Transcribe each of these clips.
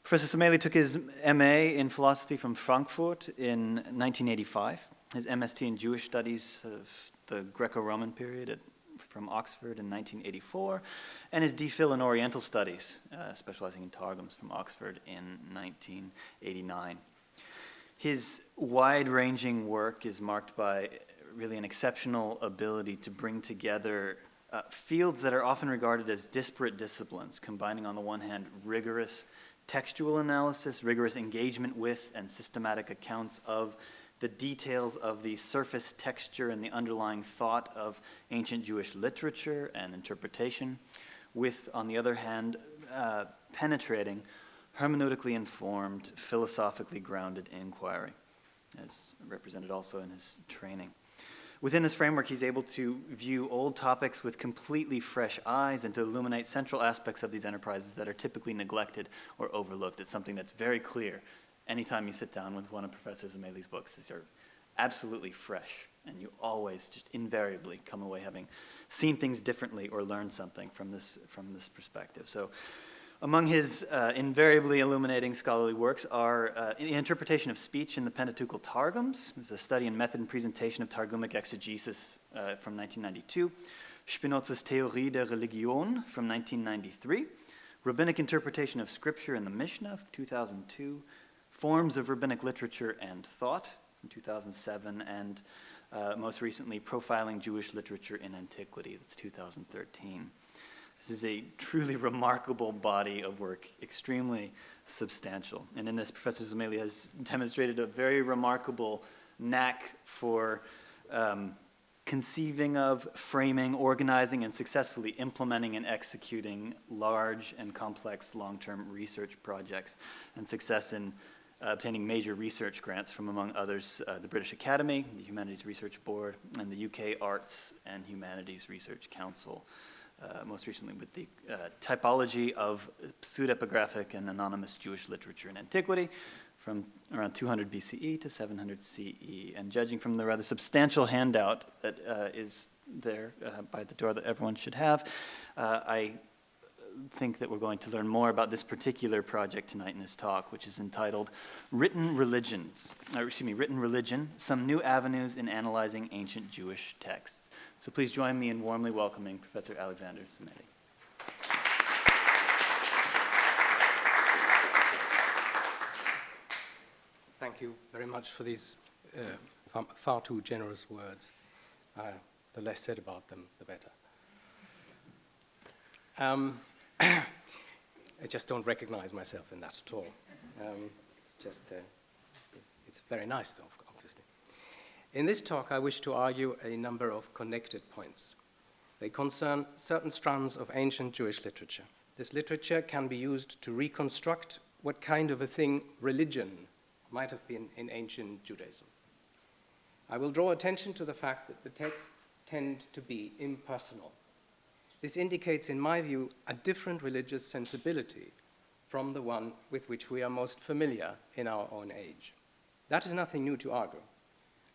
Professor Sumaili took his MA in philosophy from Frankfurt in 1985, his MSc in Jewish Studies of the Greco-Roman period from Oxford in 1984, and his DPhil in Oriental Studies, specializing in Targums from Oxford in 1989. His wide-ranging work is marked by really an exceptional ability to bring together fields that are often regarded as disparate disciplines, combining on the one hand rigorous textual analysis, rigorous engagement with and systematic accounts of the details of the surface texture and the underlying thought of ancient Jewish literature and interpretation, with, on the other hand, penetrating, hermeneutically informed, philosophically grounded inquiry, as represented also in his training. Within this framework, he's able to view old topics with completely fresh eyes and to illuminate central aspects of these enterprises that are typically neglected or overlooked. It's something that's very clear anytime you sit down with one of Professor Sumaili's books. These are absolutely fresh, and you always just invariably come away having seen things differently or learned something from this perspective. So among his invariably illuminating scholarly works are the interpretation of speech in the Pentateuchal Targums. This is a study in method and presentation of Targumic exegesis from 1992. Spinoza's Theorie der Religion from 1993. Rabbinic interpretation of scripture in the Mishnah of 2002. Forms of Rabbinic Literature and Thought from 2007, and most recently, Profiling Jewish Literature in Antiquity, that's 2013. This is a truly remarkable body of work, extremely substantial. And in this, Professor Sumaili has demonstrated a very remarkable knack for conceiving of, framing, organizing, and successfully implementing and executing large and complex long-term research projects, and success in obtaining major research grants from, among others, the British Academy, the Humanities Research Board, and the UK Arts and Humanities Research Council, most recently with the typology of pseudepigraphic and anonymous Jewish literature in antiquity from around 200 BCE to 700 CE. And judging from the rather substantial handout that is there by the door that everyone should have, I think that we're going to learn more about this particular project tonight in this talk, which is entitled Written Religion, Some New Avenues in Analyzing Ancient Jewish Texts. So please join me in warmly welcoming Professor Alexander Sumaili. Thank you very much for these far too generous words. The less said about them, the better. I just don't recognize myself in that at all. It's very nice, though, obviously. In this talk, I wish to argue a number of connected points. They concern certain strands of ancient Jewish literature. This literature can be used to reconstruct what kind of a thing religion might have been in ancient Judaism. I will draw attention to the fact that the texts tend to be impersonal. This indicates, in my view, a different religious sensibility from the one with which we are most familiar in our own age. That is nothing new to argue.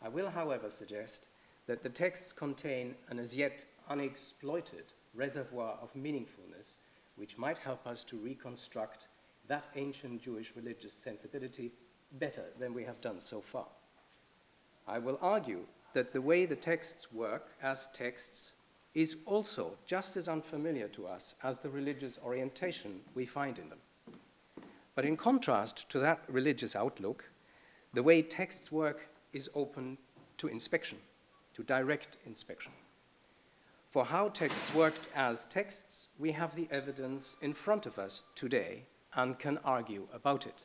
I will, however, suggest that the texts contain an as yet unexploited reservoir of meaningfulness which might help us to reconstruct that ancient Jewish religious sensibility better than we have done so far. I will argue that the way the texts work as texts is also just as unfamiliar to us as the religious orientation we find in them. But in contrast to that religious outlook, the way texts work is open to inspection, to direct inspection. For how texts worked as texts, we have the evidence in front of us today and can argue about it.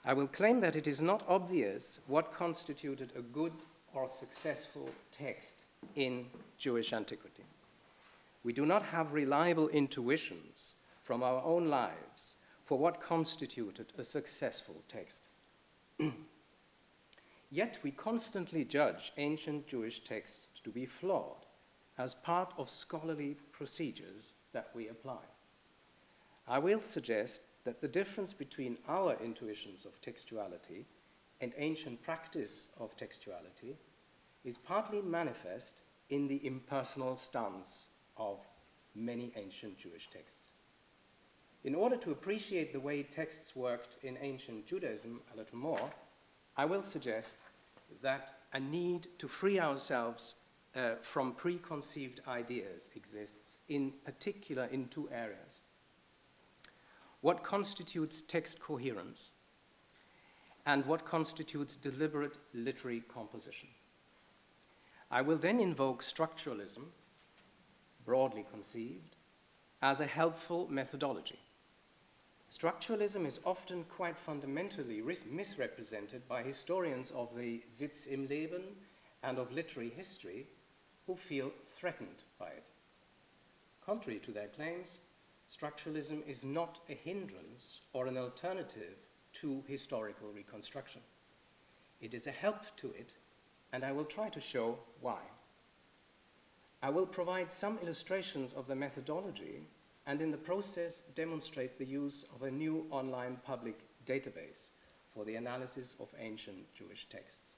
I will claim that it is not obvious what constituted a good or successful text in Jewish antiquity. We do not have reliable intuitions from our own lives for what constituted a successful text. Yet we constantly judge ancient Jewish texts to be flawed as part of scholarly procedures that we apply. I will suggest that the difference between our intuitions of textuality and ancient practice of textuality is partly manifest in the impersonal stance of many ancient Jewish texts. In order to appreciate the way texts worked in ancient Judaism a little more, I will suggest that a need to free ourselves from preconceived ideas exists, in particular in two areas. What constitutes text coherence, and what constitutes deliberate literary composition. I will then invoke structuralism, broadly conceived, as a helpful methodology. Structuralism is often quite fundamentally misrepresented by historians of the Sitz im Leben and of literary history who feel threatened by it. Contrary to their claims, structuralism is not a hindrance or an alternative to historical reconstruction. It is a help to it, and I will try to show why. I will provide some illustrations of the methodology and in the process demonstrate the use of a new online public database for the analysis of ancient Jewish texts.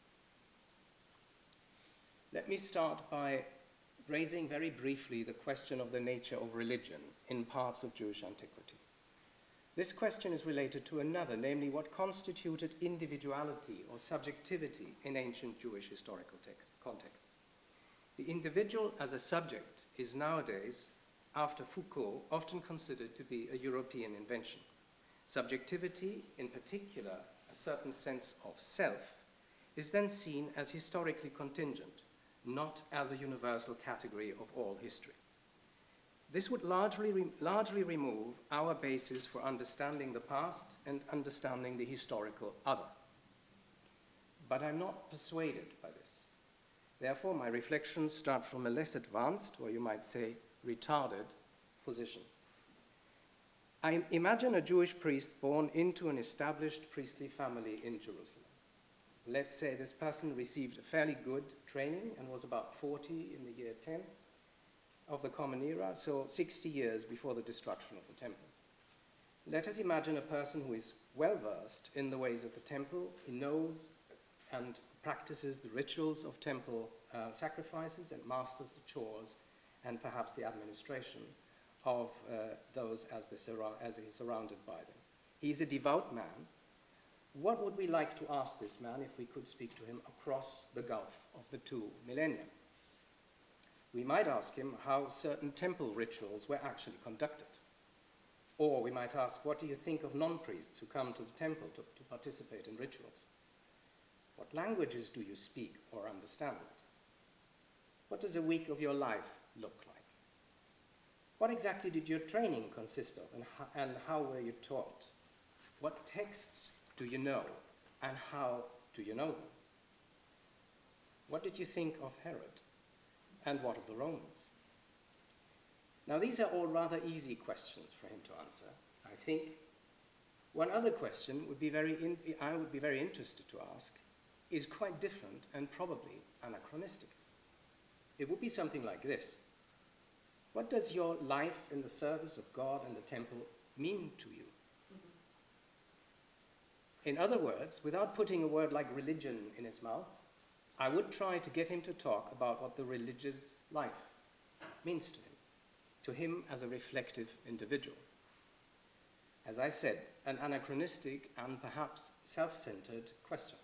Let me start by raising very briefly the question of the nature of religion in parts of Jewish antiquity. This question is related to another, namely what constituted individuality or subjectivity in ancient Jewish historical contexts. The individual as a subject is nowadays, after Foucault, often considered to be a European invention. Subjectivity, in particular, a certain sense of self, is then seen as historically contingent, not as a universal category of all history. This would largely remove our basis for understanding the past and understanding the historical other. But I'm not persuaded by this. Therefore, my reflections start from a less advanced, or you might say, retarded position. I imagine a Jewish priest born into an established priestly family in Jerusalem. Let's say this person received a fairly good training and was about 40 in the year 10 of the Common Era, so 60 years before the destruction of the temple. Let us imagine a person who is well-versed in the ways of the temple. He knows and practices the rituals of temple sacrifices and masters the chores and perhaps the administration of those as he's surrounded by them. He's a devout man. What would we like to ask this man if we could speak to him across the gulf of the two millennia? We might ask him how certain temple rituals were actually conducted. Or we might ask, what do you think of non-priests who come to the temple to participate in rituals? What languages do you speak or understand? What does a week of your life look like? What exactly did your training consist of, and how were you taught? What texts do you know, and how do you know them? What did you think of Herod, and what of the Romans? Now, these are all rather easy questions for him to answer. I think one other question I would be very interested to ask is quite different and probably anachronistic. It would be something like this. What does your life in the service of God and the temple mean to you? In other words, without putting a word like religion in his mouth, I would try to get him to talk about what the religious life means to him as a reflective individual. As I said, an anachronistic and perhaps self-centered question,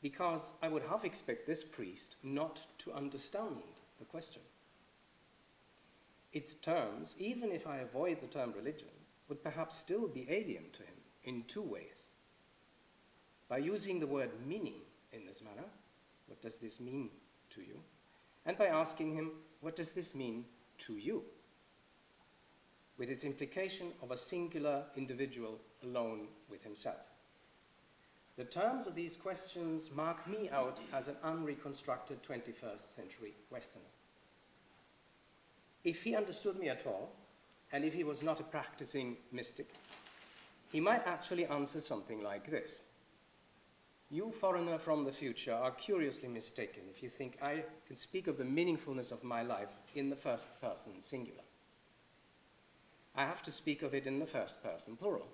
because I would half expect this priest not to understand the question. Its terms, even if I avoid the term religion, would perhaps still be alien to him in two ways. By using the word meaning in this manner, what does this mean to you? And by asking him, what does this mean to you? With its implication of a singular individual alone with himself. The terms of these questions mark me out as an unreconstructed 21st century Westerner. If he understood me at all, and if he was not a practicing mystic, he might actually answer something like this. You, foreigner from the future, are curiously mistaken if you think I can speak of the meaningfulness of my life in the first person singular. I have to speak of it in the first person plural.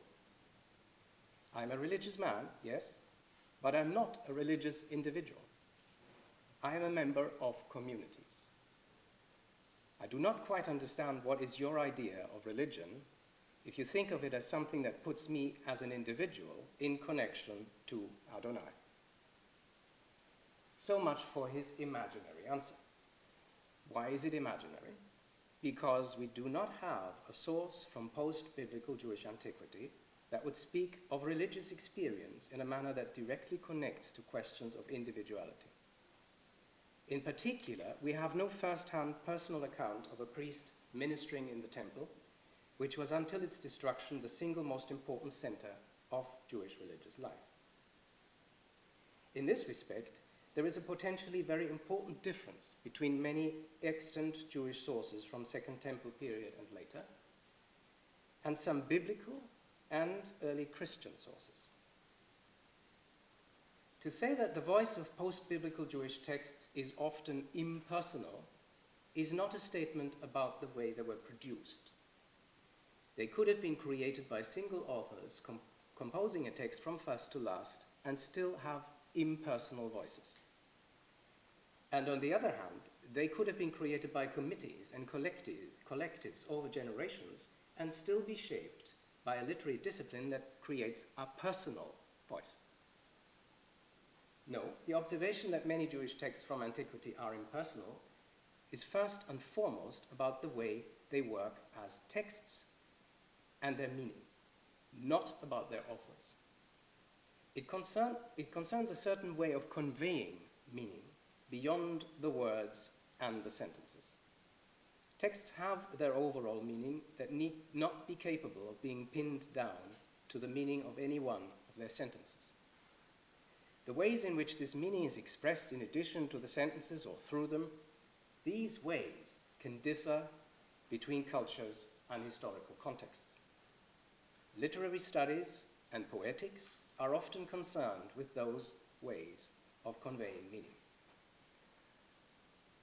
I'm a religious man, yes, but I'm not a religious individual. I am a member of communities. I do not quite understand what is your idea of religion if you think of it as something that puts me as an individual in connection to Adonai. So much for his imaginary answer. Why is it imaginary? Because we do not have a source from post-biblical Jewish antiquity that would speak of religious experience in a manner that directly connects to questions of individuality. In particular, we have no first-hand personal account of a priest ministering in the temple, which was until its destruction the single most important center of Jewish religious life. In this respect, there is a potentially very important difference between many extant Jewish sources from Second Temple period and later, and some biblical and early Christian sources. To say that the voice of post-biblical Jewish texts is often impersonal is not a statement about the way they were produced. They could have been created by single authors composing a text from first to last and still have impersonal voices. And on the other hand, they could have been created by committees and collectives over generations and still be shaped by a literary discipline that creates a personal voice. No, the observation that many Jewish texts from antiquity are impersonal is first and foremost about the way they work as texts and their meaning, not about their authors. It concerns a certain way of conveying meaning beyond the words and the sentences. Texts have their overall meaning that need not be capable of being pinned down to the meaning of any one of their sentences. The ways in which this meaning is expressed in addition to the sentences or through them, these ways can differ between cultures and historical contexts. Literary studies and poetics are often concerned with those ways of conveying meaning.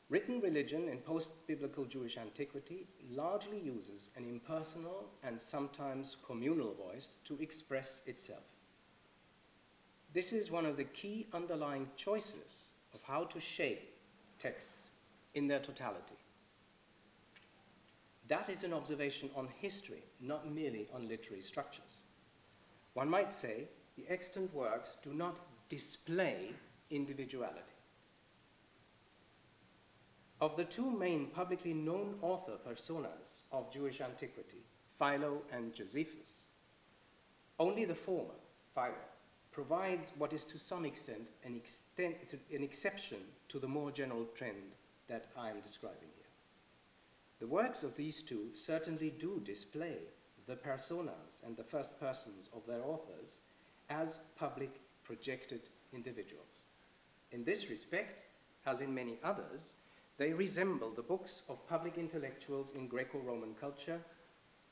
Written religion in post-biblical Jewish antiquity largely uses an impersonal and sometimes communal voice to express itself. This is one of the key underlying choices of how to shape texts in their totality. That is an observation on history, not merely on literary structures. One might say the extant works do not display individuality. Of the two main publicly known author personas of Jewish antiquity, Philo and Josephus, only the former, Philo, provides what is to some extent an exception to the more general trend that I am describing here. The works of these two certainly do display the personas and the first persons of their authors as public projected individuals. In this respect, as in many others, they resemble the books of public intellectuals in Greco-Roman culture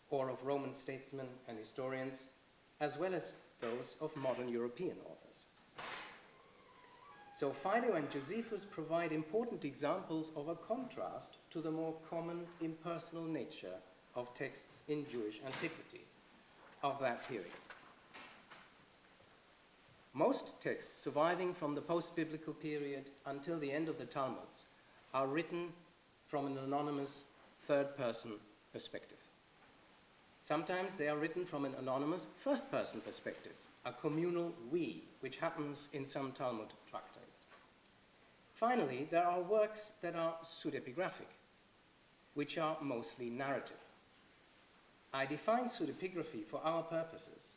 or of Roman statesmen and historians, as well as those of modern European authors. So Philo and Josephus provide important examples of a contrast to the more common impersonal nature of texts in Jewish antiquity of that period. Most texts surviving from the post-biblical period until the end of the Talmuds are written from an anonymous third-person perspective. Sometimes they are written from an anonymous first-person perspective, a communal we, which happens in some Talmud tractates. Finally, there are works that are pseudepigraphic, which are mostly narrative. I define pseudepigraphy for our purposes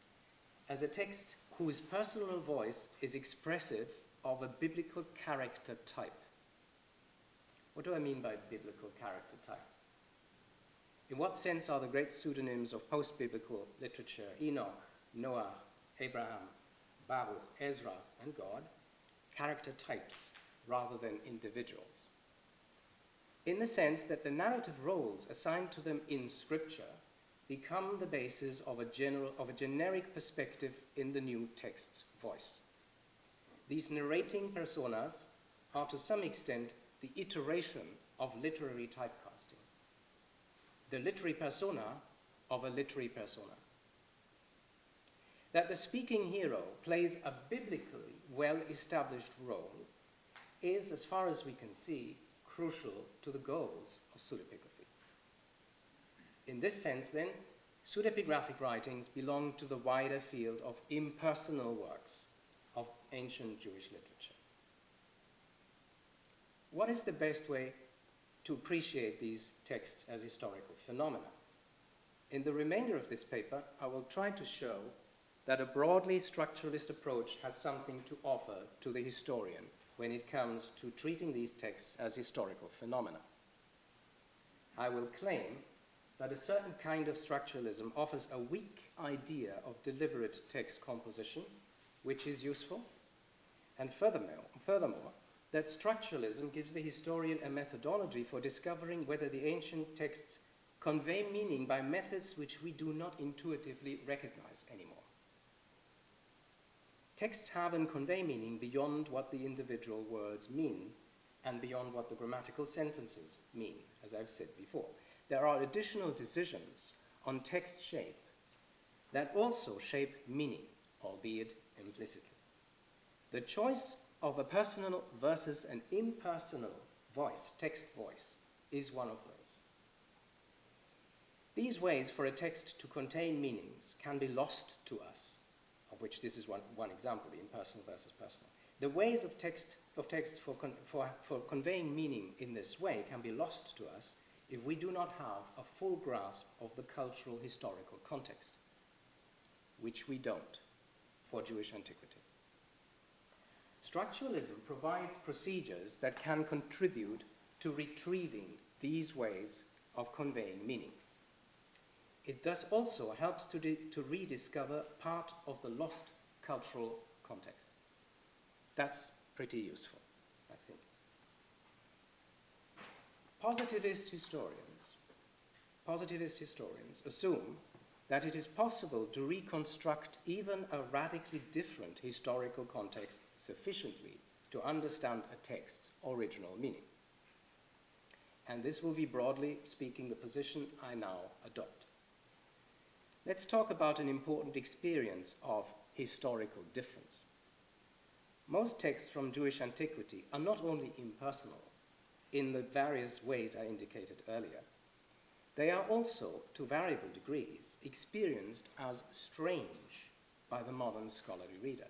as a text whose personal voice is expressive of a biblical character type. What do I mean by biblical character type? In what sense are the great pseudonyms of post-biblical literature, Enoch, Noah, Abraham, Baruch, Ezra, and God, character types rather than individuals? In the sense that the narrative roles assigned to them in Scripture become the basis of a generic perspective in the new text's voice. These narrating personas are to some extent the iteration of literary typecasting, the literary persona of a literary persona. That the speaking hero plays a biblically well-established role is, as far as we can see, crucial to the goals of pseudepigraphy. In this sense, then, Pseudepigraphic writings belong to the wider field of impersonal works of ancient Jewish literature. What is the best way to appreciate these texts as historical phenomena? In the remainder of this paper, I will try to show that a broadly structuralist approach has something to offer to the historian when it comes to treating these texts as historical phenomena. I will claim that a certain kind of structuralism offers a weak idea of deliberate text composition, which is useful, and furthermore, that structuralism gives the historian a methodology for discovering whether the ancient texts convey meaning by methods which we do not intuitively recognize anymore. Texts have and convey meaning beyond what the individual words mean and beyond what the grammatical sentences mean, as I've said before. There are additional decisions on text shape that also shape meaning, albeit implicitly. The choice of a personal versus an impersonal voice, text voice, is one of those. These ways for a text to contain meanings can be lost to us, of which this is one example, the impersonal versus personal. The ways of text for conveying meaning in this way can be lost to us if we do not have a full grasp of the cultural historical context, which we don't for Jewish antiquity. Structuralism provides procedures that can contribute to retrieving these ways of conveying meaning. It thus also helps to rediscover part of the lost cultural context. That's pretty useful, I think. Positivist historians assume that it is possible to reconstruct even a radically different historical context sufficiently to understand a text's original meaning. And this will be, broadly speaking, the position I now adopt. Let's talk about an important experience of historical difference. Most texts from Jewish antiquity are not only impersonal in the various ways I indicated earlier, they are also, to variable degrees, experienced as strange by the modern scholarly reader.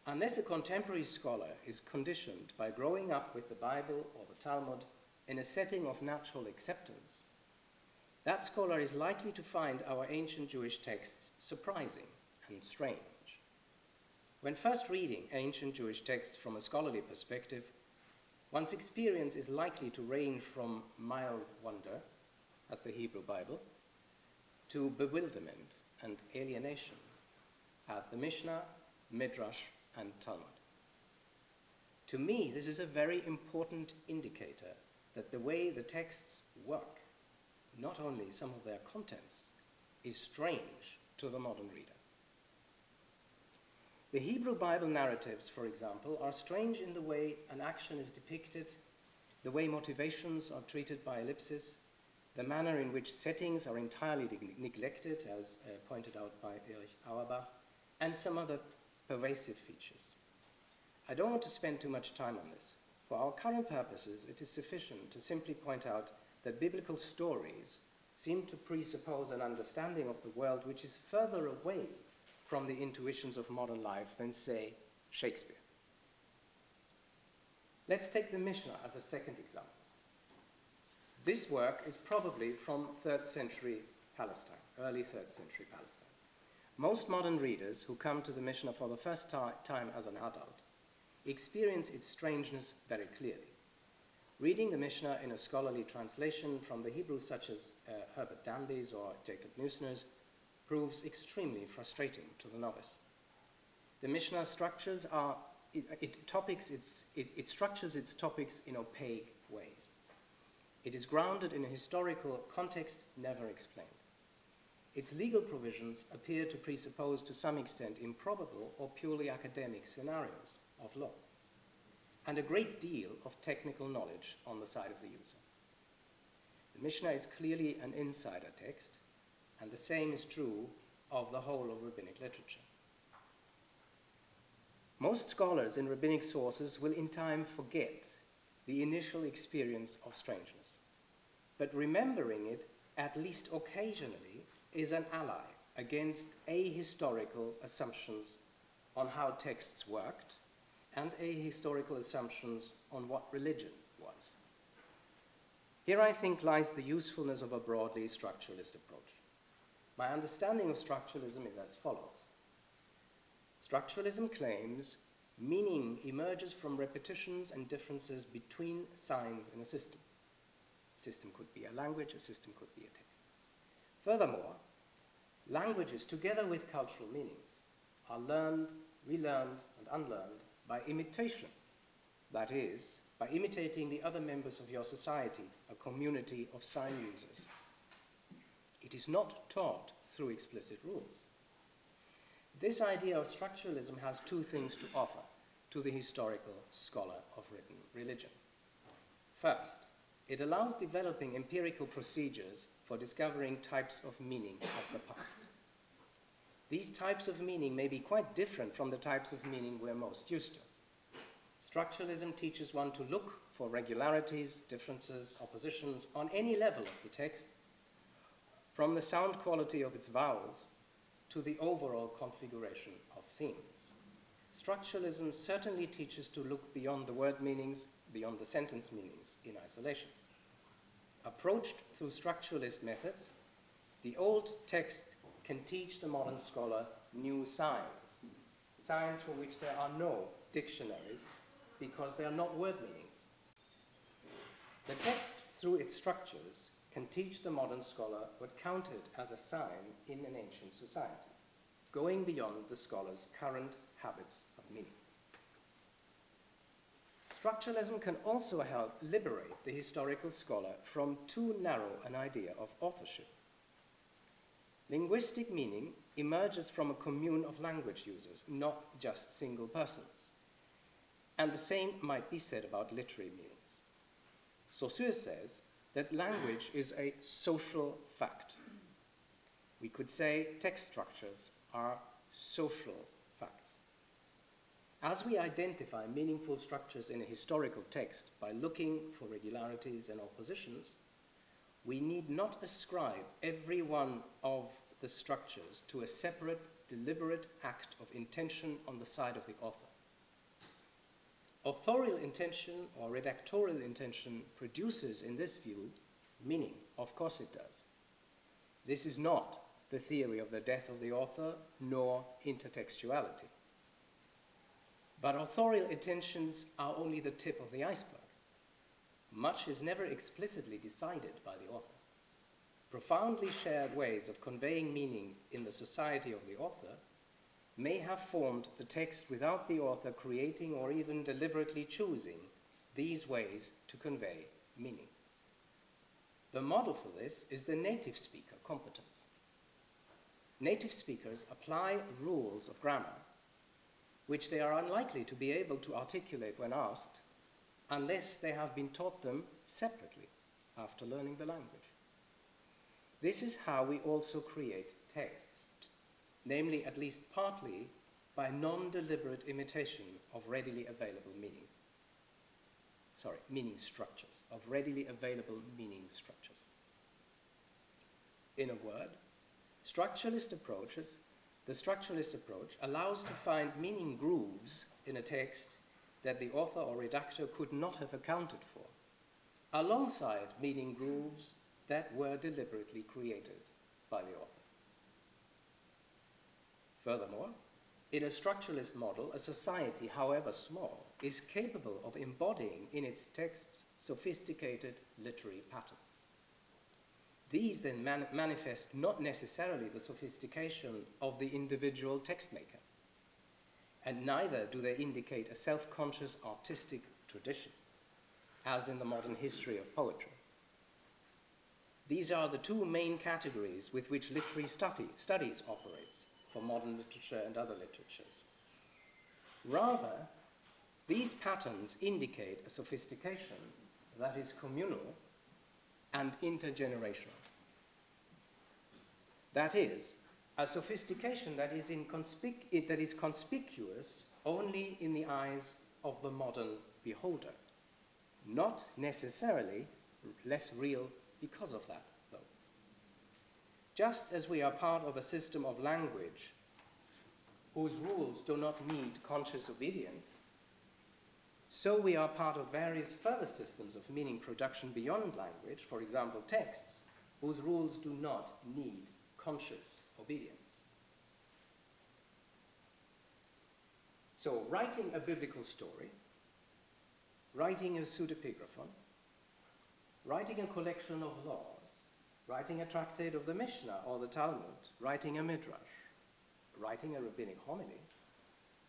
Unless a contemporary scholar is conditioned by growing up with the Bible or the Talmud in a setting of natural acceptance, that scholar is likely to find our ancient Jewish texts surprising and strange. When first reading ancient Jewish texts from a scholarly perspective, one's experience is likely to range from mild wonder at the Hebrew Bible to bewilderment and alienation at the Mishnah, Midrash, and Talmud. To me, this is a very important indicator that the way the texts work, not only some of their contents, is strange to the modern reader. The Hebrew Bible narratives, for example, are strange in the way an action is depicted, the way motivations are treated by ellipsis, the manner in which settings are entirely neglected, as pointed out by Erich Auerbach, and some other pervasive features. I don't want to spend too much time on this. For our current purposes, it is sufficient to simply point out that biblical stories seem to presuppose an understanding of the world which is further away from the intuitions of modern life than, say, Shakespeare. Let's take the Mishnah as a second example. This work is probably from 3rd century Palestine, early 3rd century Palestine. Most modern readers who come to the Mishnah for the first time as an adult experience its strangeness very clearly. Reading the Mishnah in a scholarly translation from the Hebrew, such as Herbert Danby's or Jacob Neusner's, proves extremely frustrating to the novice. The Mishnah structures it structures its topics in opaque ways. It is grounded in a historical context never explained. Its legal provisions appear to presuppose to some extent improbable or purely academic scenarios of law, and a great deal of technical knowledge on the side of the user. The Mishnah is clearly an insider text, and the same is true of the whole of rabbinic literature. Most scholars in rabbinic sources will in time forget the initial experience of strangeness, but remembering it at least occasionally, is an ally against ahistorical assumptions on how texts worked and ahistorical assumptions on what religion was. Here, I think, lies the usefulness of a broadly structuralist approach. My understanding of structuralism is as follows. Structuralism claims meaning emerges from repetitions and differences between signs in a system. A system could be a language, a system could be a text. Furthermore, languages, together with cultural meanings, are learned, relearned, and unlearned by imitation. That is, by imitating the other members of your society, a community of sign users. It is not taught through explicit rules. This idea of structuralism has two things to offer to the historical scholar of written religion. First, it allows developing empirical procedures for discovering types of meaning of the past. These types of meaning may be quite different from the types of meaning we're most used to. Structuralism teaches one to look for regularities, differences, oppositions on any level of the text, from the sound quality of its vowels to the overall configuration of themes. Structuralism certainly teaches to look beyond the word meanings, beyond the sentence meanings in isolation. Approached through structuralist methods, the old text can teach the modern scholar new signs, signs for which there are no dictionaries because they are not word meanings. The text, through its structures, can teach the modern scholar what counted as a sign in an ancient society, going beyond the scholar's current habits of meaning. Structuralism can also help liberate the historical scholar from too narrow an idea of authorship. Linguistic meaning emerges from a commune of language users, not just single persons. And the same might be said about literary meanings. Saussure says that language is a social fact. We could say text structures are social facts. As we identify meaningful structures in a historical text by looking for regularities and oppositions, we need not ascribe every one of the structures to a separate, deliberate act of intention on the side of the author. Authorial intention or redactorial intention produces, in this view, meaning. Of course it does. This is not the theory of the death of the author, nor intertextuality. But authorial intentions are only the tip of the iceberg. Much is never explicitly decided by the author. Profoundly shared ways of conveying meaning in the society of the author may have formed the text without the author creating or even deliberately choosing these ways to convey meaning. The model for this is the native speaker competence. Native speakers apply rules of grammar which they are unlikely to be able to articulate when asked unless they have been taught them separately after learning the language. This is how we also create texts, namely at least partly by non-deliberate imitation of readily available meaning. Meaning structures, of readily available meaning structures. In a word, the structuralist approach allows to find meaning grooves in a text that the author or redactor could not have accounted for, alongside meaning grooves that were deliberately created by the author. Furthermore, in a structuralist model, a society, however small, is capable of embodying in its texts sophisticated literary patterns. These then manifest not necessarily the sophistication of the individual text maker, and neither do they indicate a self-conscious artistic tradition, as in the modern history of poetry. These are the two main categories with which literary studies operates for modern literature and other literatures. Rather, these patterns indicate a sophistication that is communal and intergenerational. That is, a sophistication that is conspicuous only in the eyes of the modern beholder, not necessarily less real because of that, though. just as we are part of a system of language whose rules do not need conscious obedience, so we are part of various further systems of meaning production beyond language, for example, texts, whose rules do not need conscious obedience. So, writing a biblical story, writing a pseudepigraphon, writing a collection of laws, writing a tractate of the Mishnah or the Talmud, writing a midrash, writing a rabbinic homily,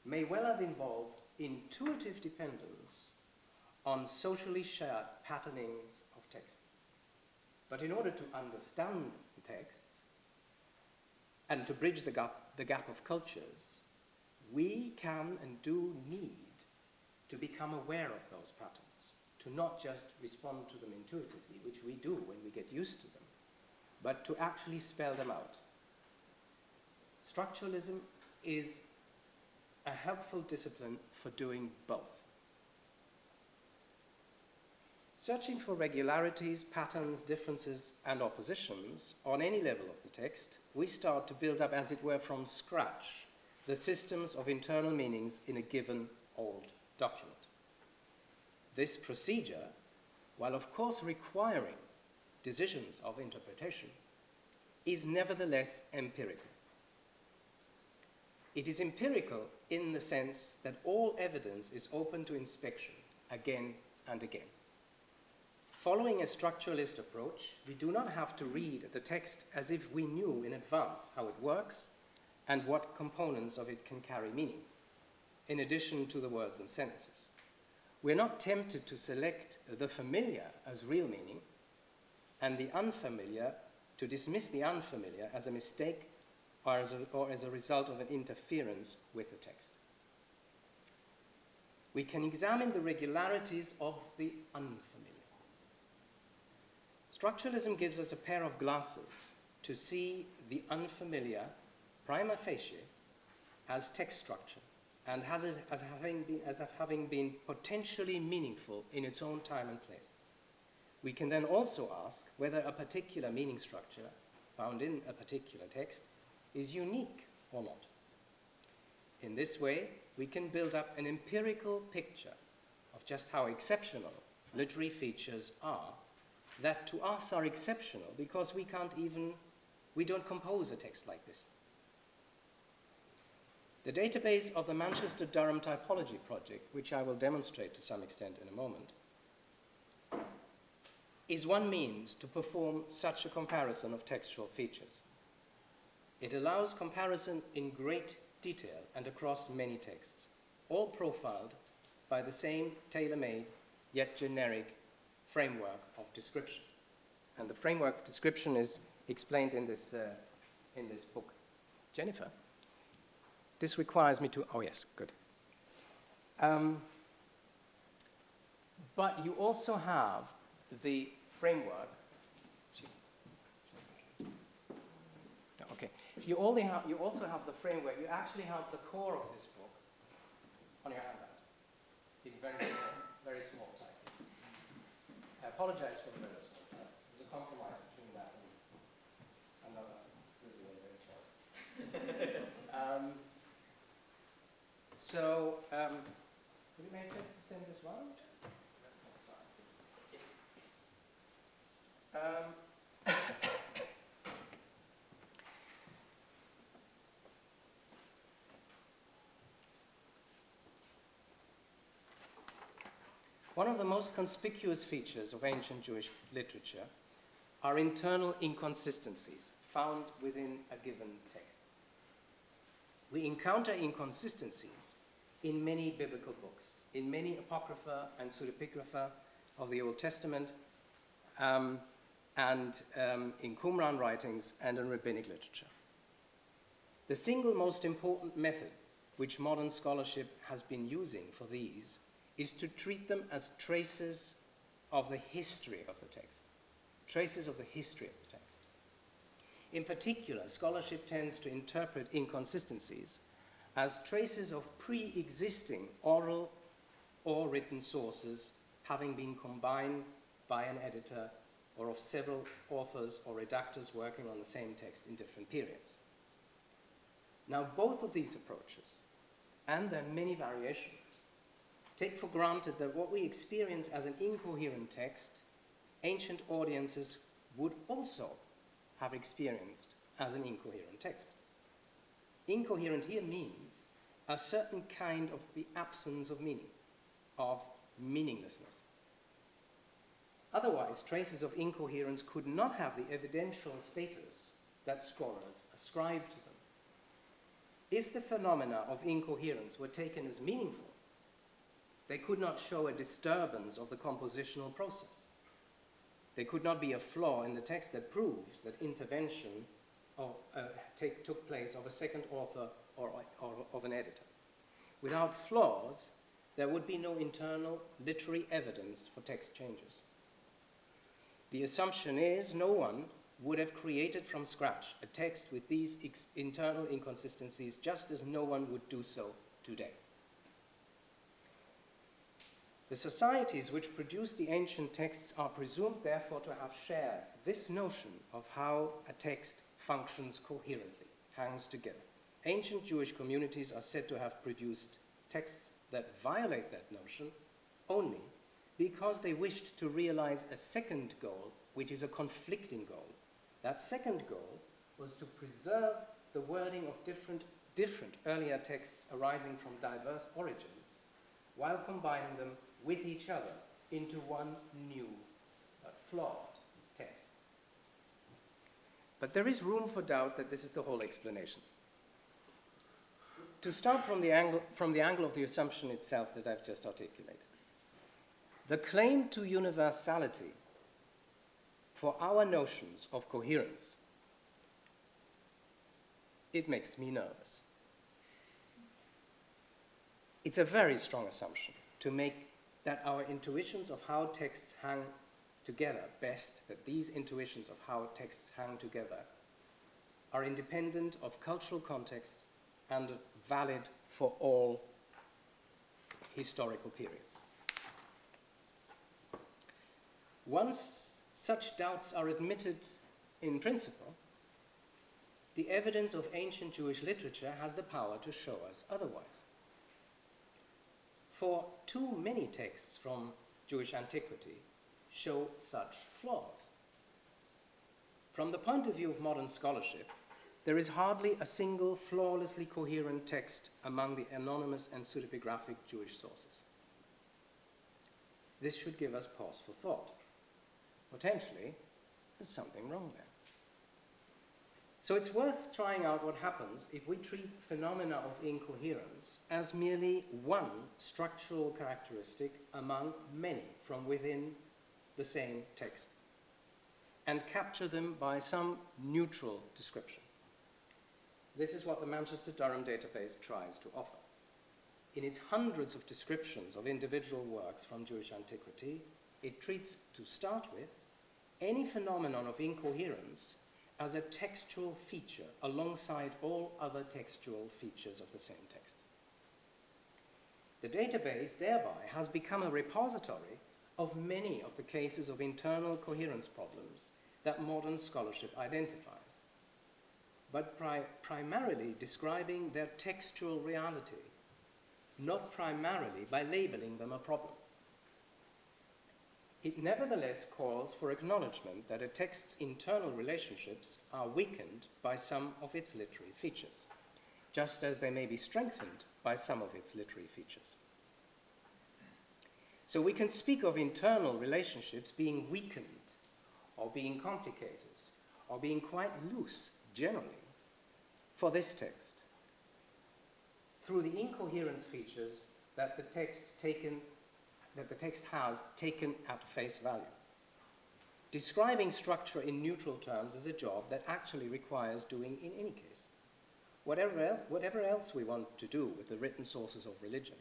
may well have involved intuitive dependence on socially shared patternings of text. But in order to understand the texts and to bridge the gap of cultures, we can and do need to become aware of those patterns, to not just respond to them intuitively, which we do when we get used to them, but to actually spell them out. Structuralism is a helpful discipline for doing both. Searching for regularities, patterns, differences, and oppositions on any level of the text, we start to build up, as it were, from scratch, the systems of internal meanings in a given old document. This procedure, while of course requiring decisions of interpretation, is nevertheless empirical. It is empirical in the sense that all evidence is open to inspection again and again. Following a structuralist approach, we do not have to read the text as if we knew in advance how it works and what components of it can carry meaning, in addition to the words and sentences. We're not tempted to select the familiar as real meaning and the unfamiliar, to dismiss the unfamiliar as a mistake or as a result of an interference with the text. We can examine the regularities of the unfamiliar. Structuralism gives us a pair of glasses to see the unfamiliar prima facie as text structure and as having been potentially meaningful in its own time and place. We can then also ask whether a particular meaning structure found in a particular text is unique or not. In this way, we can build up an empirical picture of just how exceptional literary features are that to us are exceptional because we don't compose a text like this. The database of the Manchester Durham Typology Project, which I will demonstrate to some extent in a moment, is one means to perform such a comparison of textual features. It allows comparison in great detail and across many texts, all profiled by the same tailor-made yet generic framework of description. And the framework of description is explained in this book. Jennifer, this requires me to, oh yes, good. But you also have the framework. Okay. You also have the framework. You actually have the core of this book on your handout in very small type. I apologize for the very small type. There's a compromise between that and another visual choice. Would it make sense to send this round? One of the most conspicuous features of ancient Jewish literature are internal inconsistencies found within a given text. We encounter inconsistencies in many biblical books, in many apocrypha and pseudepigrapha of the Old Testament, and in Qumran writings and in rabbinic literature. The single most important method which modern scholarship has been using for these is to treat them as traces of the history of the text, traces of the history of the text. In particular, scholarship tends to interpret inconsistencies as traces of pre-existing oral or written sources having been combined by an editor or of several authors or redactors working on the same text in different periods. Now, both of these approaches, and their many variations, take for granted that what we experience as an incoherent text, ancient audiences would also have experienced as an incoherent text. Incoherent here means a certain kind of the absence of meaning, of meaninglessness. Otherwise, traces of incoherence could not have the evidential status that scholars ascribe to them. If the phenomena of incoherence were taken as meaningful, they could not show a disturbance of the compositional process. They could not be a flaw in the text that proves that intervention took place of a second author or of an editor. Without flaws, there would be no internal literary evidence for text changes. The assumption is no one would have created from scratch a text with these internal inconsistencies, just as no one would do so today. The societies which produced the ancient texts are presumed, therefore, to have shared this notion of how a text functions coherently, hangs together. Ancient Jewish communities are said to have produced texts that violate that notion only because they wished to realize a second goal, which is a conflicting goal. That second goal was to preserve the wording of different earlier texts arising from diverse origins, while combining them with each other into one new but flawed text. But there is room for doubt that this is the whole explanation. To start from the angle of the assumption itself that I've just articulated, the claim to universality for our notions of coherence, it makes me nervous. It's a very strong assumption to make that our intuitions of how texts hang together best, that these intuitions of how texts hang together are independent of cultural context and valid for all historical periods. Once such doubts are admitted in principle, the evidence of ancient Jewish literature has the power to show us otherwise. For too many texts from Jewish antiquity show such flaws. From the point of view of modern scholarship, there is hardly a single flawlessly coherent text among the anonymous and pseudepigraphic Jewish sources. This should give us pause for thought. Potentially, there's something wrong there. So it's worth trying out what happens if we treat phenomena of incoherence as merely one structural characteristic among many from within the same text, and capture them by some neutral description. This is what the Manchester-Durham database tries to offer. In its hundreds of descriptions of individual works from Jewish antiquity, it treats, to start with, any phenomenon of incoherence as a textual feature alongside all other textual features of the same text. The database thereby has become a repository of many of the cases of internal coherence problems that modern scholarship identifies, but primarily describing their textual reality, not primarily by labeling them a problem. It nevertheless calls for acknowledgement that a text's internal relationships are weakened by some of its literary features, just as they may be strengthened by some of its literary features. So we can speak of internal relationships being weakened, or being complicated, or being quite loose, generally, for this text, through the incoherence features that the text has taken at face value. Describing structure in neutral terms is a job that actually requires doing in any case. Whatever else we want to do with the written sources of religion,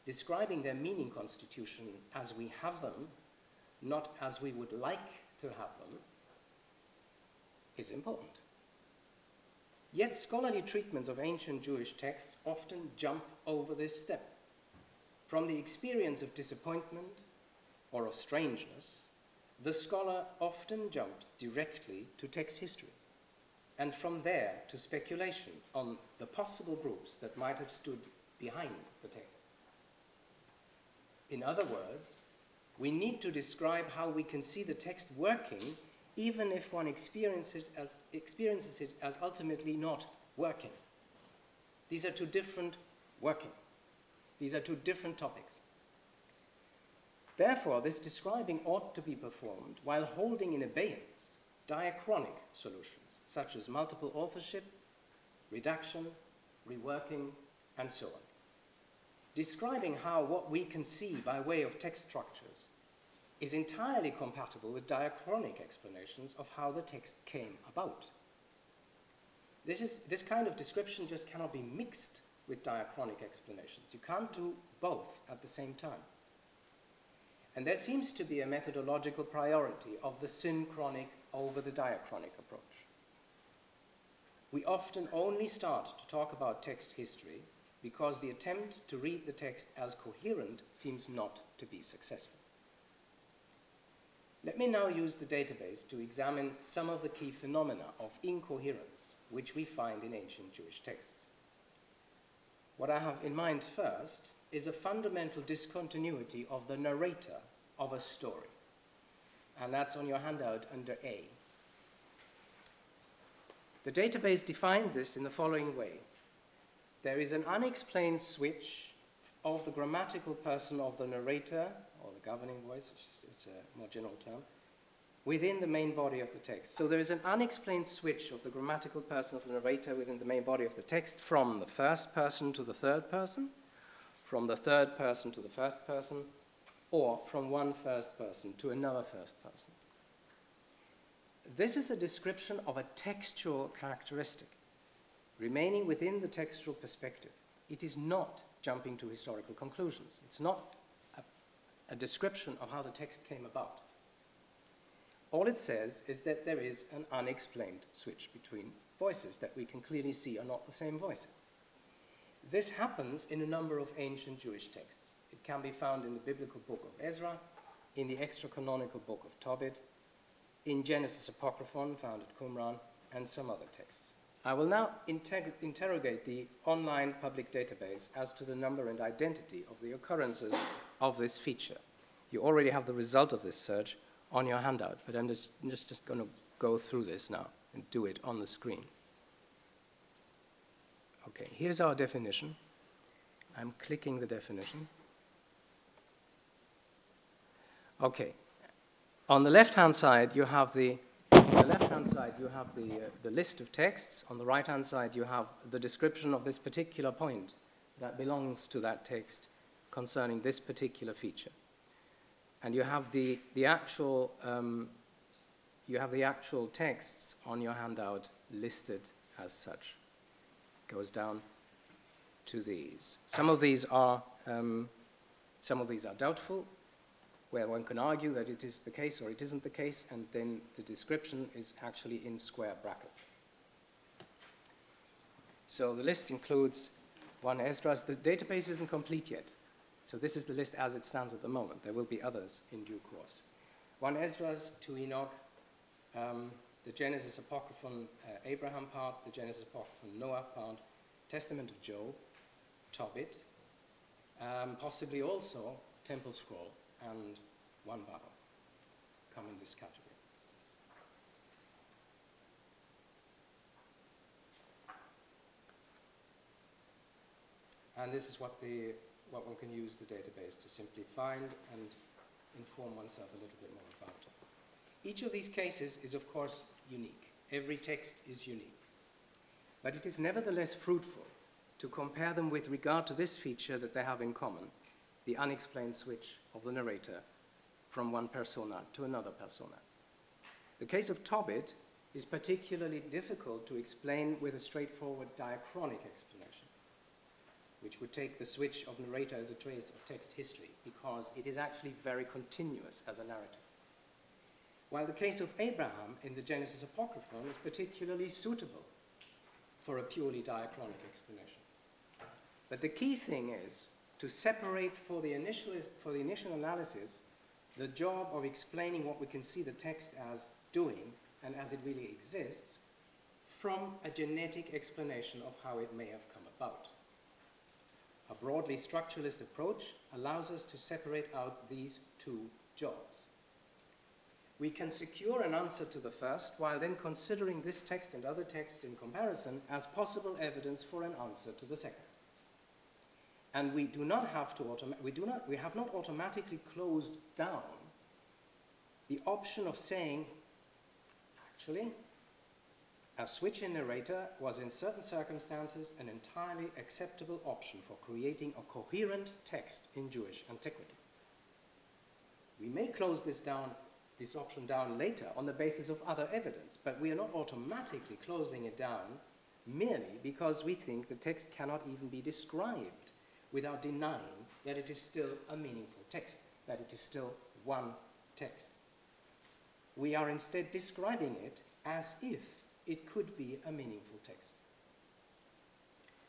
describing their meaning constitution as we have them, not as we would like to have them, is important. Yet scholarly treatments of ancient Jewish texts often jump over this step. From the experience of disappointment or of strangeness the scholar often jumps directly to text history, and from there to speculation on the possible groups that might have stood behind the text. In other words, we need to describe how we can see the text working, even if one experiences it as ultimately not working. These are two different working. These are two different topics. Therefore, this describing ought to be performed while holding in abeyance diachronic solutions, such as multiple authorship, redaction, reworking, and so on. Describing how what we can see by way of text structures is entirely compatible with diachronic explanations of how the text came about. This kind of description just cannot be mixed with diachronic explanations. You can't do both at the same time. And there seems to be a methodological priority of the synchronic over the diachronic approach. We often only start to talk about text history because the attempt to read the text as coherent seems not to be successful. Let me now use the database to examine some of the key phenomena of incoherence which we find in ancient Jewish texts. What I have in mind first is a fundamental discontinuity of the narrator of a story. And that's on your handout under A. The database defined this in the following way. There is an unexplained switch of the grammatical person of the narrator, or the governing voice, it's a more general term, within the main body of the text. So there is an unexplained switch of the grammatical person of the narrator within the main body of the text from the first person to the third person, from the third person to the first person, or from one first person to another first person. This is a description of a textual characteristic, remaining within the textual perspective. It is not jumping to historical conclusions. It's not a description of how the text came about. All it says is that there is an unexplained switch between voices that we can clearly see are not the same voices. This happens in a number of ancient Jewish texts. It can be found in the biblical book of Ezra, in the extra-canonical book of Tobit, in Genesis Apocryphon, found at Qumran, and some other texts. I will now interrogate the online public database as to the number and identity of the occurrences of this feature. You already have the result of this search on your handout, but I'm just going to go through this now and do it on the screen. Okay, here's our definition. I'm clicking the definition. Okay, on the left-hand side you have the list of texts. On the right-hand side you have the description of this particular point that belongs to that text concerning this particular feature. And you have the actual texts on your handout listed as such. It goes down to these. Some of these are doubtful, where one can argue that it is the case or it isn't the case, and then the description is actually in square brackets. So the list includes 1 Esdras. The database isn't complete yet. So this is the list as it stands at the moment. There will be others in due course. 1 Esdras, 2 Enoch, the Genesis Apocryphon Abraham part, the Genesis Apocryphon Noah part, Testament of Job, Tobit, possibly also Temple Scroll, and 1 Bible come in this category. And this is what one can use the database to simply find and inform oneself a little bit more about. Each of these cases is, of course, unique. Every text is unique. But it is nevertheless fruitful to compare them with regard to this feature that they have in common, the unexplained switch of the narrator from one persona to another persona. The case of Tobit is particularly difficult to explain with a straightforward diachronic explanation, which would take the switch of narrator as a trace of text history, because it is actually very continuous as a narrative. While the case of Abraham in the Genesis Apocryphon is particularly suitable for a purely diachronic explanation. But the key thing is to separate for the initial analysis the job of explaining what we can see the text as doing and as it really exists from a genetic explanation of how it may have come about. A broadly structuralist approach allows us to separate out these two jobs. We can secure an answer to the first while then considering this text and other texts in comparison as possible evidence for an answer to the second. And we do not have to we have not automatically closed down the option of saying, actually, a switch in narrator was in certain circumstances an entirely acceptable option for creating a coherent text in Jewish antiquity. We may close this option down later on the basis of other evidence, but we are not automatically closing it down merely because we think the text cannot even be described without denying that it is still a meaningful text, that it is still one text. We are instead describing it as if it could be a meaningful text.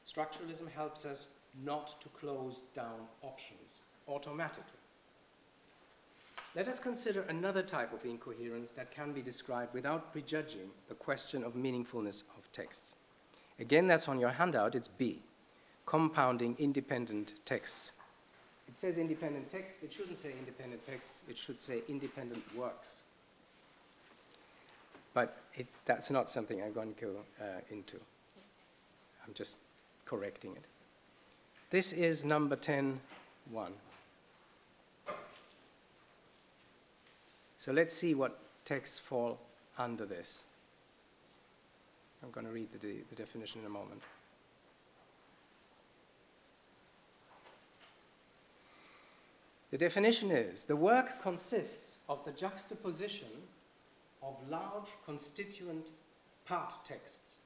Structuralism helps us not to close down options automatically. Let us consider another type of incoherence that can be described without prejudging the question of meaningfulness of texts. Again, that's on your handout, it's B, compounding independent texts. It says independent texts, it shouldn't say independent texts, it should say independent works. But that's not something I'm going to go into. I'm just correcting it. This is number 10.1. So let's see what texts fall under this. I'm going to read the definition in a moment. The definition is, the work consists of the juxtaposition of large constituent part texts,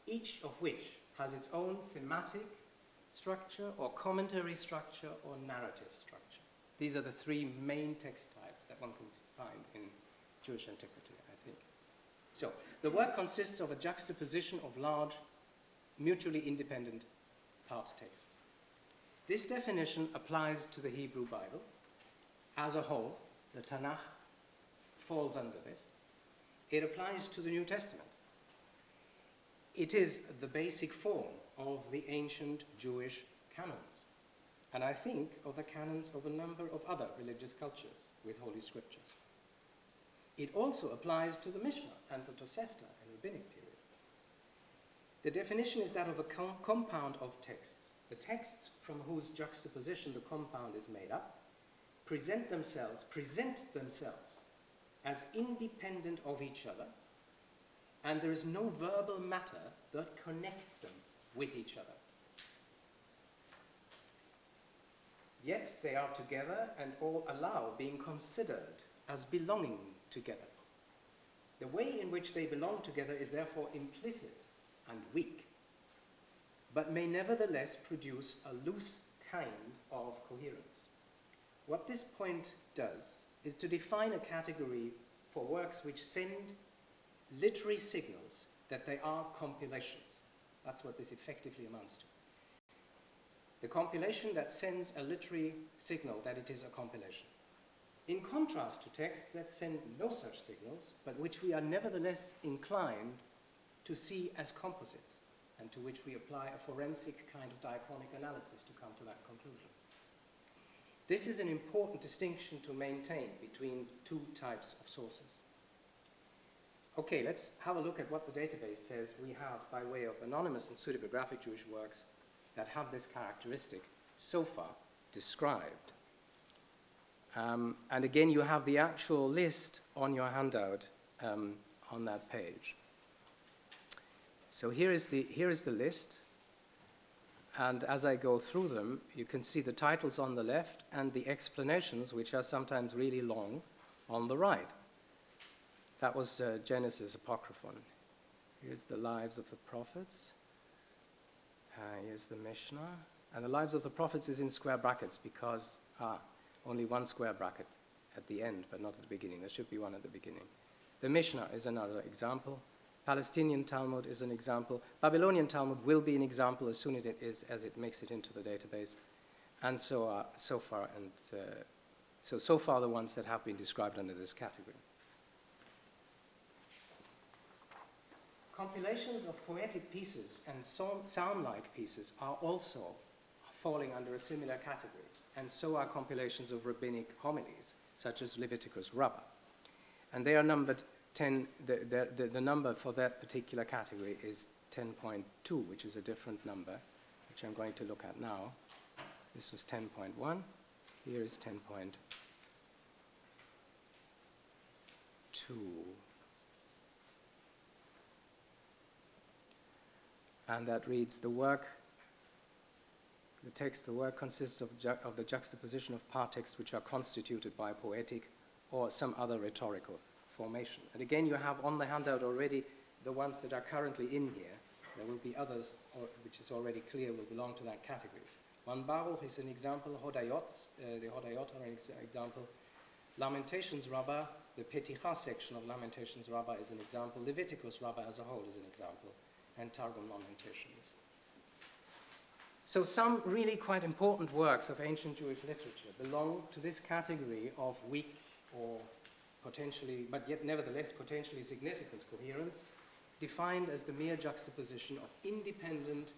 each of which has its own thematic structure or commentary structure or narrative structure. These are the three main text types that one can find in Jewish antiquity, I think. So, the work consists of a juxtaposition of large, mutually independent part texts. This definition applies to the Hebrew Bible as a whole. The Tanakh falls under this. It applies to the New Testament. It is the basic form of the ancient Jewish canons. And I think of the canons of a number of other religious cultures with Holy Scriptures. It also applies to the Mishnah and the Tosefta in Rabbinic period. The definition is that of a compound of texts. The texts from whose juxtaposition the compound is made up present themselves as independent of each other, and there is no verbal matter that connects them with each other. Yet they are together and all allow being considered as belonging together. The way in which they belong together is therefore implicit and weak, but may nevertheless produce a loose kind of coherence. What this point does is to define a category for works which send literary signals that they are compilations. That's what this effectively amounts to. The compilation that sends a literary signal that it is a compilation. In contrast to texts that send no such signals, but which we are nevertheless inclined to see as composites, and to which we apply a forensic kind of diachronic analysis to come to that conclusion. This is an important distinction to maintain between two types of sources. Okay, let's have a look at what the database says we have by way of anonymous and pseudepigraphic Jewish works that have this characteristic so far described. And again, you have the actual list on your handout on that page. So here is the list, and as I go through them, you can see the titles on the left and the explanations, which are sometimes really long, on the right. That was Genesis Apocryphon. Here's the Lives of the Prophets. Here's the Mishnah. And the Lives of the Prophets is in square brackets because only one square bracket at the end, but not at the beginning. There should be one at the beginning. The Mishnah is another example. Palestinian Talmud is an example. Babylonian Talmud will be an example as soon as it makes it into the database. And so far, and So far the ones that have been described under this category. Compilations of poetic pieces and psalm-like pieces are also falling under a similar category, and so are compilations of rabbinic homilies, such as Leviticus Rabbah. And they are numbered 10, the number for that particular category is 10.2, which is a different number, which I'm going to look at now. This was 10.1, here is 10.2. And that reads, the work consists of the juxtaposition of part texts which are constituted by poetic or some other rhetorical formation. And again, you have on the handout already the ones that are currently in here. There will be others, which is already clear, will belong to that categories. One Baruch is an example, Hodayot, the Hodayot are an example. Lamentations Rabbah, the Peticha section of Lamentations Rabbah is an example. Leviticus Rabbah as a whole is an example. And Targum Lamentations. So some really quite important works of ancient Jewish literature belong to this category of weak or potentially, but yet nevertheless potentially significant coherence, defined as the mere juxtaposition of independent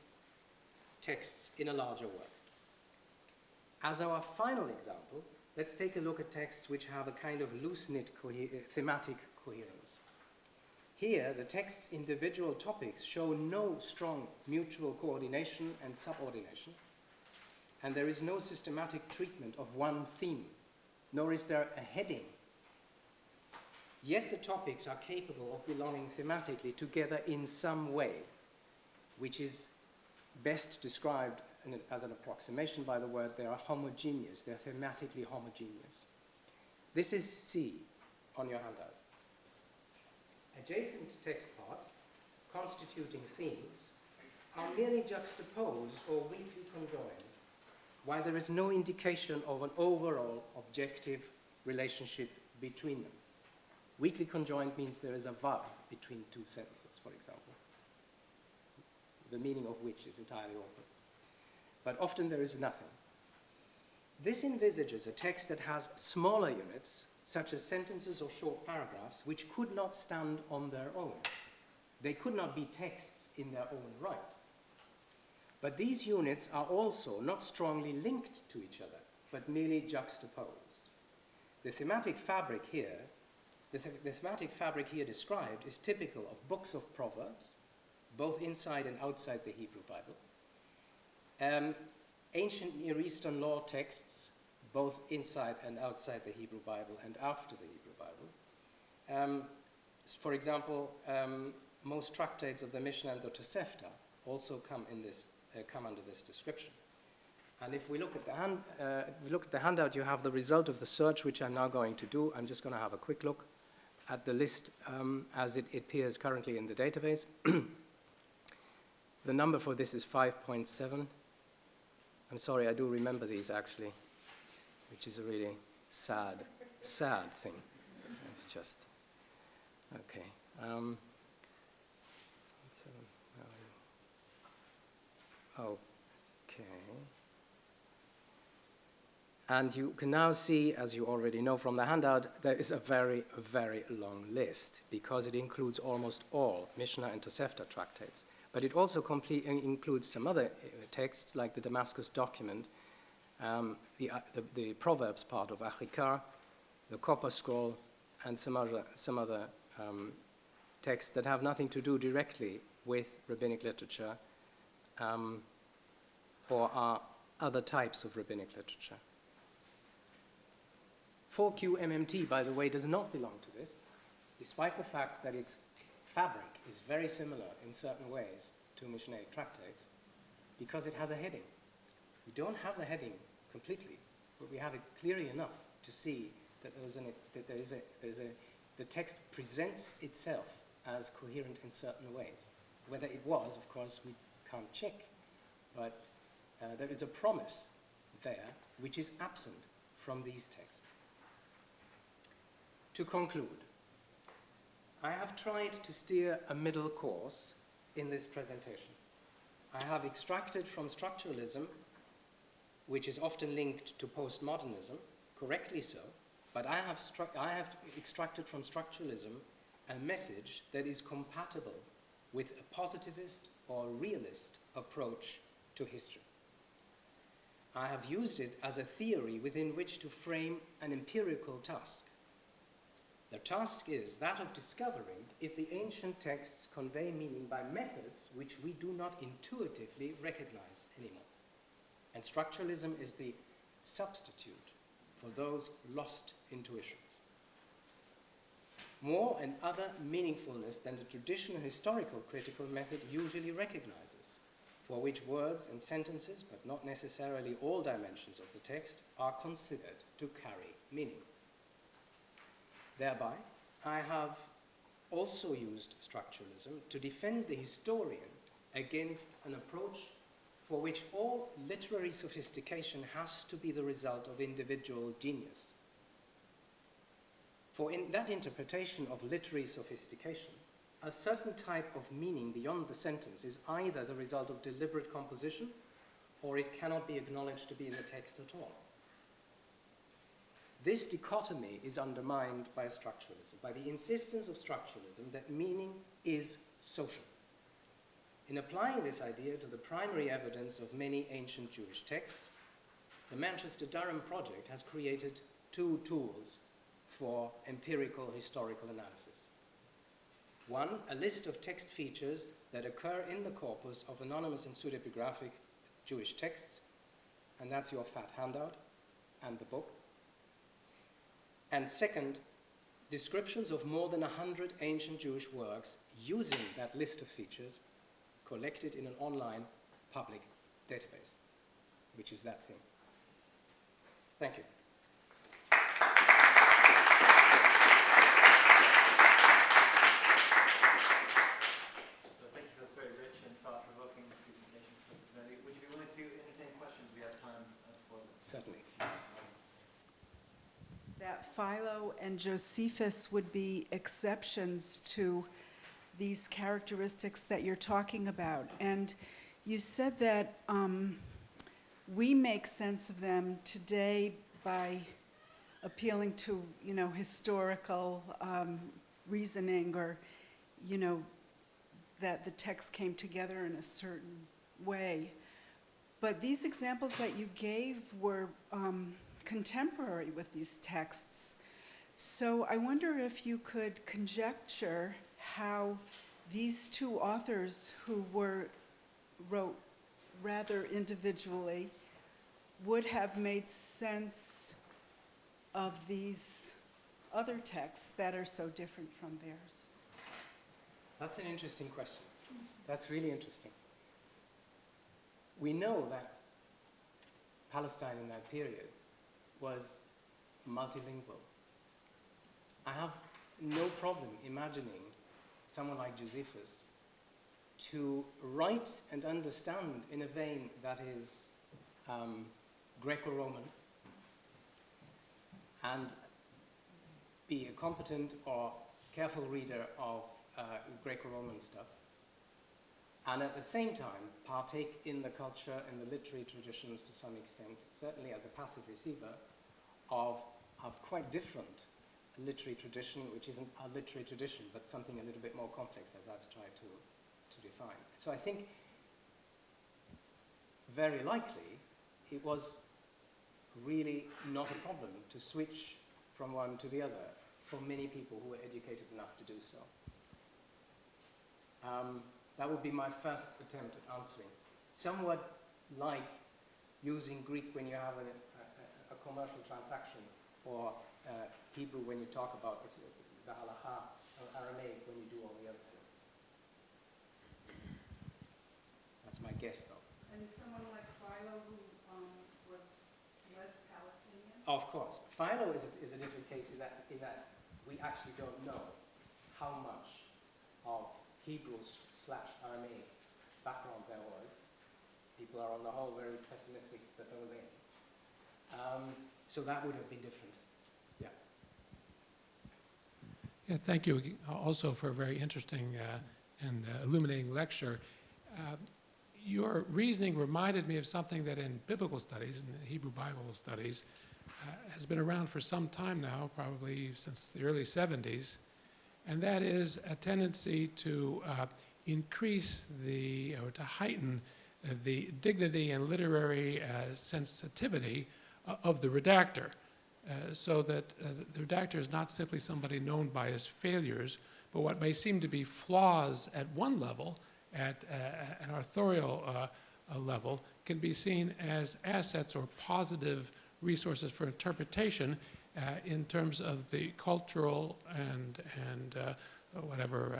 texts in a larger work. As our final example, let's take a look at texts which have a kind of loose-knit thematic coherence. Here, the text's individual topics show no strong mutual coordination and subordination, and there is no systematic treatment of one theme, nor is there a heading. Yet the topics are capable of belonging thematically together in some way, which is best described as an approximation by the word they are homogeneous, they're thematically homogeneous. This is C on your handout. Adjacent text parts, constituting themes, are merely juxtaposed or weakly conjoined, while there is no indication of an overall objective relationship between them. Weakly conjoined means there is a vav between two sentences, for example, the meaning of which is entirely open. But often there is nothing. This envisages a text that has smaller units, such as sentences or short paragraphs, which could not stand on their own. They could not be texts in their own right. But these units are also not strongly linked to each other, but merely juxtaposed. The thematic fabric here described is typical of books of Proverbs, both inside and outside the Hebrew Bible, ancient Near Eastern law texts, both inside and outside the Hebrew Bible and after the Hebrew Bible. For example, most tractates of the Mishnah and the Tosefta also come under this description. And if we look at the handout, you have the result of the search, which I'm now going to do. I'm just going to have a quick look at the list as it appears currently in the database. The number for this is 5.7. I'm sorry, I do remember these actually, which is a really sad thing. It's just, okay. Okay. And you can now see, as you already know from the handout, there is a very, very long list because it includes almost all Mishnah and Tosefta tractates. But it also includes some other texts like the Damascus document, the Proverbs part of Achikar, the Copper Scroll, and some other texts that have nothing to do directly with rabbinic literature or are other types of rabbinic literature. 4QMMT, by the way, does not belong to this, despite the fact that its fabric is very similar in certain ways to Mishnaic tractates, because it has a heading. We don't have the heading completely, but we have it clearly enough to see that the text presents itself as coherent in certain ways. Whether it was, of course, we can't check, but there is a promise there which is absent from these texts. To conclude, I have tried to steer a middle course in this presentation. I have extracted from structuralism, which is often linked to postmodernism, correctly so, but I have extracted from structuralism a message that is compatible with a positivist or realist approach to history. I have used it as a theory within which to frame an empirical task. The task is that of discovering if the ancient texts convey meaning by methods which we do not intuitively recognize anymore. And structuralism is the substitute for those lost intuitions. More and other meaningfulness than the traditional historical critical method usually recognizes, for which words and sentences, but not necessarily all dimensions of the text, are considered to carry meaning. Thereby, I have also used structuralism to defend the historian against an approach for which all literary sophistication has to be the result of individual genius. For in that interpretation of literary sophistication, a certain type of meaning beyond the sentence is either the result of deliberate composition, or it cannot be acknowledged to be in the text at all. This dichotomy is undermined by structuralism, by the insistence of structuralism that meaning is social. In applying this idea to the primary evidence of many ancient Jewish texts, the Manchester-Durham project has created two tools for empirical historical analysis. One, a list of text features that occur in the corpus of anonymous and pseudepigraphic Jewish texts, and that's your fat handout and the book. And second, descriptions of more than 100 ancient Jewish works using that list of features collected in an online public database, which is that thing. Thank you. So thank you for this very rich and thought-provoking presentation, Professor Divinity. Would you be willing to entertain questions? We have time for them. Certainly. That Philo and Josephus would be exceptions to these characteristics that you're talking about. And you said that we make sense of them today by appealing to, historical reasoning, or, that the text came together in a certain way. But these examples that you gave were contemporary with these texts. So I wonder if you could conjecture how these two authors who wrote rather individually would have made sense of these other texts that are so different from theirs. That's an interesting question. That's really interesting. We know that Palestine in that period was multilingual. I have no problem imagining someone like Josephus to write and understand in a vein that is Greco-Roman and be a competent or careful reader of Greco-Roman stuff, and at the same time partake in the culture and the literary traditions to some extent, certainly as a passive receiver, of quite different literary tradition, which isn't a literary tradition, but something a little bit more complex, as I've tried to define. So I think very likely it was really not a problem to switch from one to the other for many people who were educated enough to do so. That would be my first attempt at answering. Somewhat like using Greek when you have a commercial transaction, or Hebrew when you talk about the halakha, or Aramaic when you do all the other things. That's my guess, though. And someone like Philo, who was less Palestinian? Of course. Philo is a different case in that we actually don't know how much of Hebrew/Aramaic background there was. People are on the whole very pessimistic that there was any. So that would have been different. Yeah. Yeah, thank you also for a very interesting and illuminating lecture. Your reasoning reminded me of something that in biblical studies, in the Hebrew Bible studies, has been around for some time now, probably since the early 70s, and that is a tendency to increase or to heighten the dignity and literary sensitivity of the redactor, so that the redactor is not simply somebody known by his failures, but what may seem to be flaws at one level, at an authorial level, can be seen as assets or positive resources for interpretation in terms of the cultural and whatever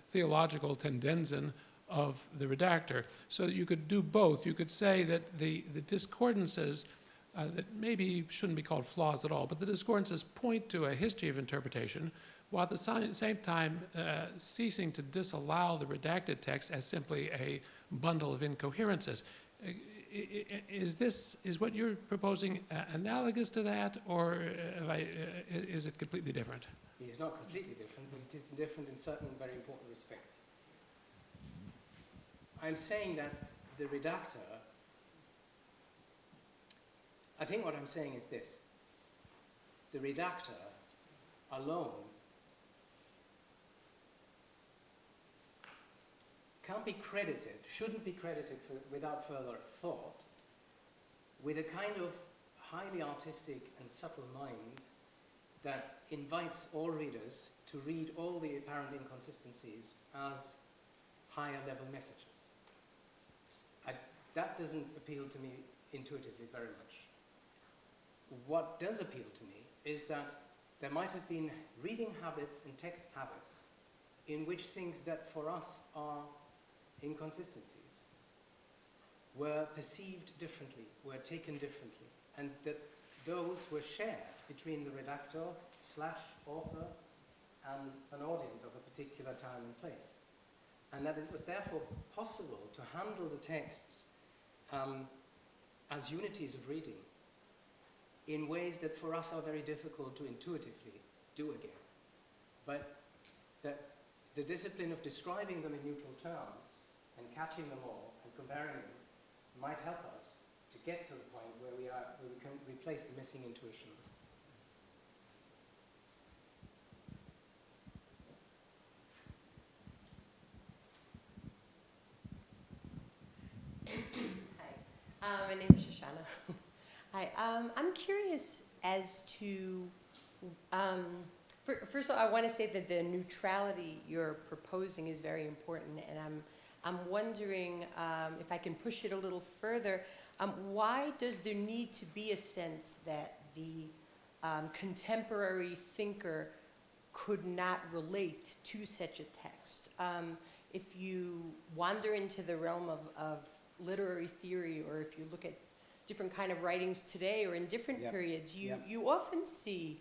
theological tendenzen of the redactor. So that you could do both. You could say that the discordances that maybe shouldn't be called flaws at all, but the discordances point to a history of interpretation, while at the same time ceasing to disallow the redacted text as simply a bundle of incoherences. Is what you're proposing analogous to that, or is it completely different? It is not completely different, but it is different in certain very important respects. I'm saying that the redactor, I think what I'm saying is this: the redactor alone can't be credited, shouldn't be credited without further thought, with a kind of highly artistic and subtle mind that invites all readers to read all the apparent inconsistencies as higher level messages. That doesn't appeal to me intuitively very much. What does appeal to me is that there might have been reading habits and text habits in which things that for us are inconsistencies were perceived differently, were taken differently, and that those were shared between the redactor/author and an audience of a particular time and place. And that it was therefore possible to handle the texts as unities of reading in ways that for us are very difficult to intuitively do again. But that the discipline of describing them in neutral terms and catching them all and comparing them might help us to get to the point where we can replace the missing intuitions. Hi, my name is Shoshana. Hi, I'm curious as to, first of all, I want to say that the neutrality you're proposing is very important, and I'm wondering if I can push it a little further. Why does there need to be a sense that the contemporary thinker could not relate to such a text? If you wander into the realm of literary theory, or if you look at different kind of writings today or in different periods, you often see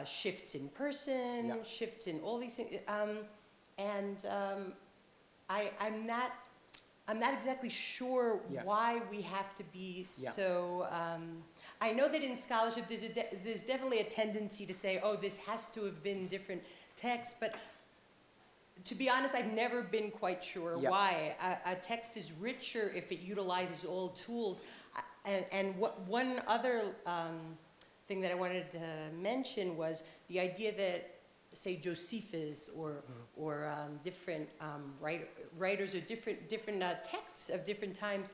shifts in person, shifts in all these things, and I'm not exactly sure why we have to be so. I know that in scholarship there's definitely a tendency to say, oh, this has to have been different texts, but to be honest, I've never been quite sure why. A text is richer if it utilizes all tools. And one other thing that I wanted to mention was the idea that, say, Josephus or different writers or different texts of different times,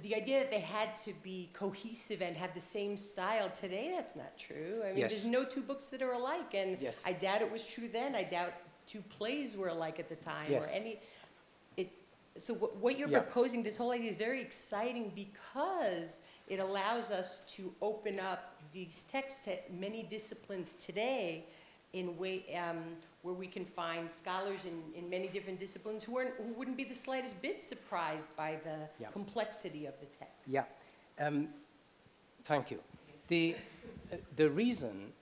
the idea that they had to be cohesive and have the same style today, that's not true. I mean, there's no two books that are alike, and I doubt it was true then. I doubt two plays were alike at the time, or any. So what you're proposing, this whole idea is very exciting because it allows us to open up these texts to many disciplines today in where we can find scholars in many different disciplines who wouldn't be the slightest bit surprised by the complexity of the text. Yeah, thank you. The reason,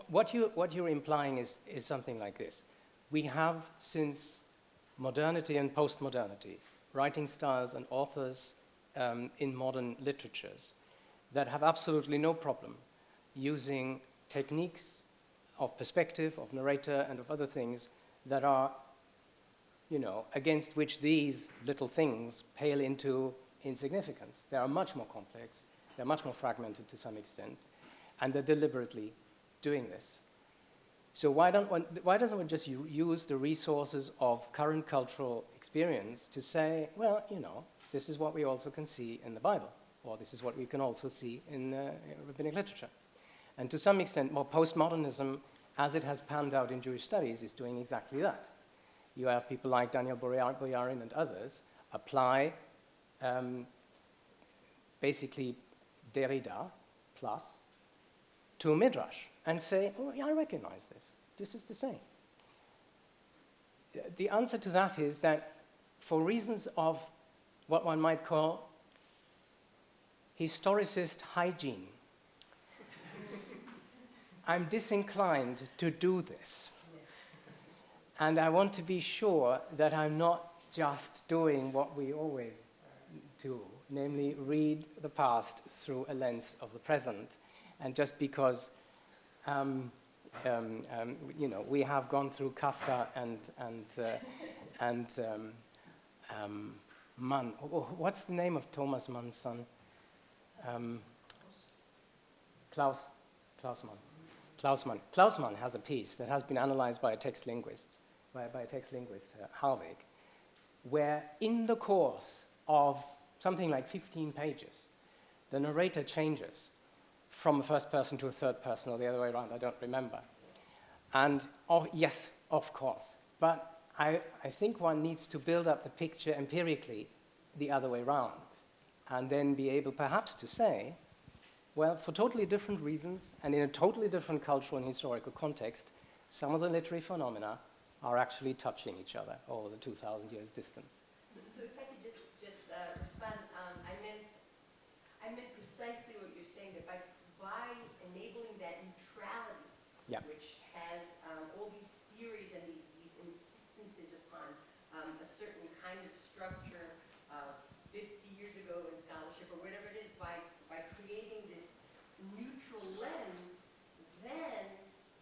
what you're implying is something like this. We have, since modernity and postmodernity, writing styles and authors in modern literatures that have absolutely no problem using techniques of perspective, of narrator, and of other things that are, against which these little things pale into insignificance. They are much more complex, they're much more fragmented to some extent, and they're deliberately doing this. So why doesn't one just use the resources of current cultural experience to say, well, you know, this is what we also can see in the Bible, or this is what we can also see in rabbinic literature. And to some extent, more postmodernism, as it has panned out in Jewish studies, is doing exactly that. You have people like Daniel Boyarin and others apply basically Derrida plus to Midrash and say, oh, yeah, I recognize this. This is the same. The answer to that is that for reasons of what one might call historicist hygiene, I'm disinclined to do this. And I want to be sure that I'm not just doing what we always do, namely read the past through a lens of the present. And just because you know, we have gone through Kafka and Mann. Oh, what's the name of Thomas Mann's son? Klaus Mann. Klaus Mann has a piece that has been analyzed by a text linguist, Harvig, where in the course of something like 15 pages, the narrator changes from a first person to a third person, or the other way around, I don't remember. And yes, of course, but I think one needs to build up the picture empirically the other way around, and then be able perhaps to say, well, for totally different reasons and in a totally different cultural and historical context, some of the literary phenomena are actually touching each other over the 2,000 years distance. So if I could just respond, I meant precisely what you're saying, that by enabling that neutrality, Yeah. which has all these theories and these insistences upon a certain kind of structure 50 years ago in scholarship or whatever it is, by creating this neutral lens, then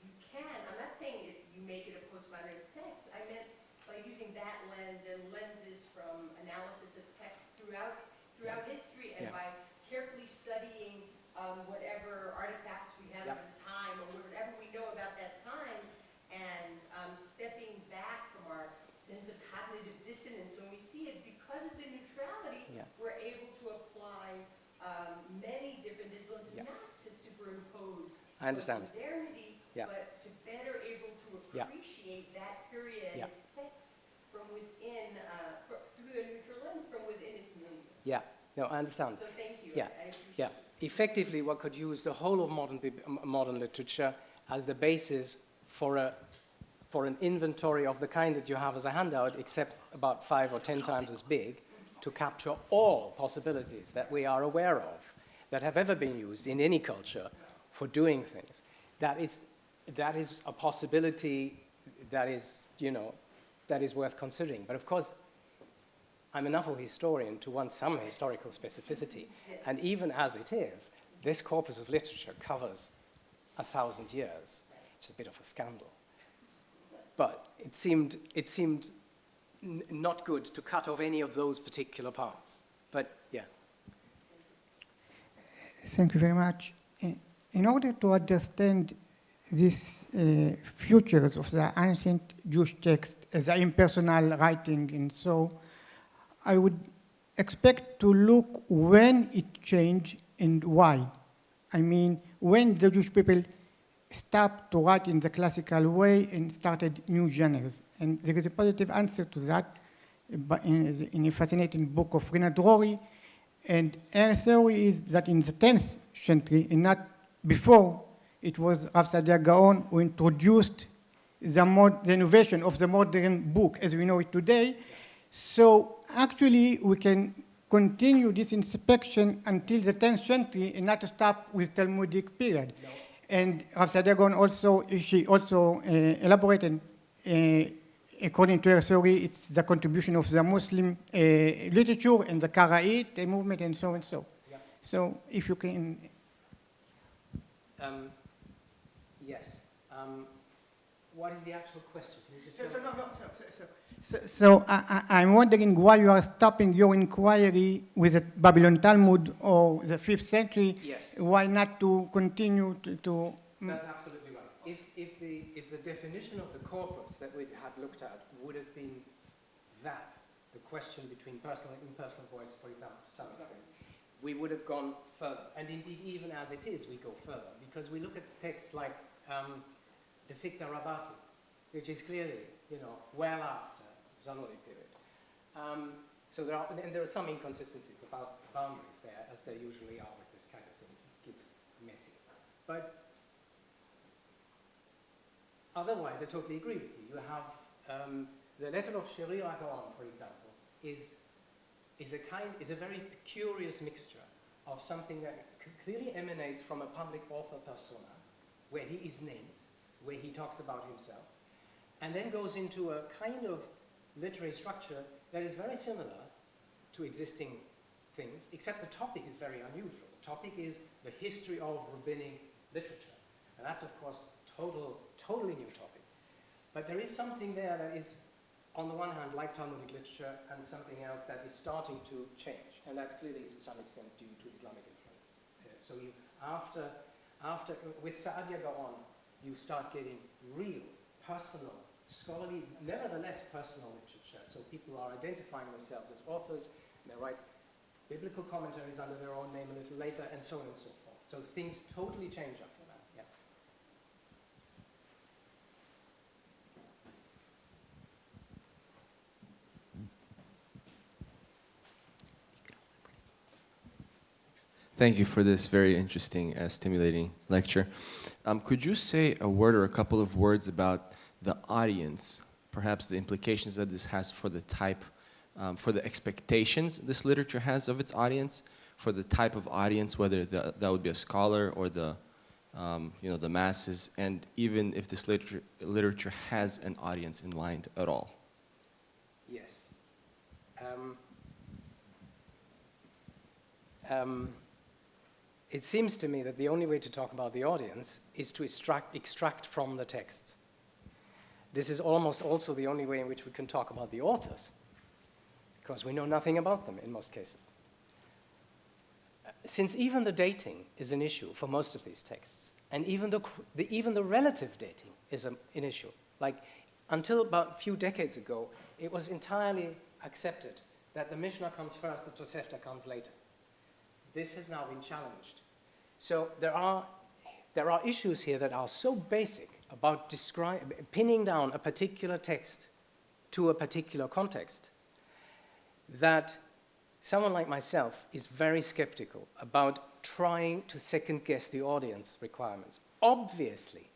you can, I'm not saying you make it a postmodernist text, I meant by using that lens and lenses from analysis of text throughout history, and by carefully studying whatever artifacts we have at the time, or whatever we know about that time, and stepping back from our sense of cognitive dissonance when we see it, because of the neutrality, we're able to apply many different disciplines, not to superimpose modernity, but to better able to appreciate that period and its text from within, through a neutral lens, from within its milieu. Yeah, no, I understand. So thank you. Yeah, I appreciate yeah. Effectively, one could use the whole of modern literature as the basis for an inventory of the kind that you have as a handout, except about 5 or 10 times as big, to capture all possibilities that we are aware of that have ever been used in any culture for doing things. That is a possibility that is, you know, that is worth considering. But of course, I'm enough of a historian to want some historical specificity. And even as it is, this corpus of literature covers 1,000 years. It's a bit of a scandal. But it seemed not good to cut off any of those particular parts. But yeah. Thank you very much. In order to understand these futures of the ancient Jewish text as an impersonal writing, and so I would expect to look when it changed and why. I mean, when the Jewish people stopped to write in the classical way and started new genres. And there is a positive answer to that in a fascinating book of Rina Drori. And her theory is that in the 10th century, and not before, it was Rav Sadia Gaon who introduced the innovation of the modern book as we know it today. So actually, we can continue this inspection until the 10th century and not to stop with Talmudic period. No. And Rav Sadia Gaon she also elaborated, according to her theory, it's the contribution of the Muslim literature and the Karaite movement and so and so. Yeah. So if you can... Yes. What is the actual question? Can you just So I'm wondering why you are stopping your inquiry with the Babylon Talmud or the 5th century. Yes. Why not to continue to That's absolutely right. If the definition of the corpus that we had looked at would have been that, the question between personal and impersonal voice, for example, to some extent, we would have gone further. And indeed, even as it is, we go further, because we look at texts like the Sikta Rabati, which is clearly, well after the Zanoni period. So there are some inconsistencies about boundaries there, as there usually are with this kind of thing. It gets messy. But otherwise, I totally agree with you. You have the letter of Sheri Gaon, for example, is a very curious mixture of something that clearly emanates from a public author persona, where he is named, where he talks about himself, and then goes into a kind of literary structure that is very similar to existing things, except the topic is very unusual. The topic is the history of rabbinic literature, and that's, of course, totally new topic. But there is something there that is, on the one hand, like Talmudic literature, and something else that is starting to change, and that's clearly to some extent due to Islamic influence. So you, after with Saadia Gaon, you start getting real, personal, scholarly, nevertheless personal literature. So people are identifying themselves as authors, and they write biblical commentaries under their own name a little later, and so on and so forth. So things totally change after that. Yeah. Thank you for this very interesting, stimulating lecture. Could you say a word or a couple of words about the audience, perhaps the implications that this has for the type, for the expectations this literature has of its audience, for the type of audience, whether that would be a scholar or the masses, and even if this literature has an audience in mind at all? Yes. It seems to me that the only way to talk about the audience is to extract from the text. This is almost also the only way in which we can talk about the authors, because we know nothing about them in most cases. Since even the dating is an issue for most of these texts, and even the relative dating is an issue. Like, until about a few decades ago, it was entirely accepted that the Mishnah comes first, the Tosefta comes later. This has now been challenged. So there are issues here that are so basic about pinning down a particular text to a particular context that someone like myself is very skeptical about trying to second-guess the audience requirements. Obviously,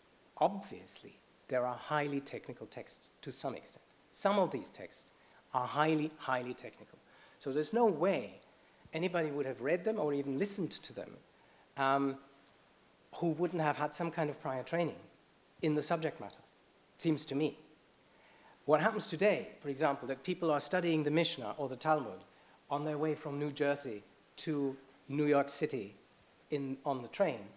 there are highly technical texts to some extent. Some of these texts are highly, highly technical. So there's no way anybody would have read them or even listened to them who wouldn't have had some kind of prior training in the subject matter, it seems to me. What happens today, for example, that people are studying the Mishnah or the Talmud on their way from New Jersey to New York City on the train,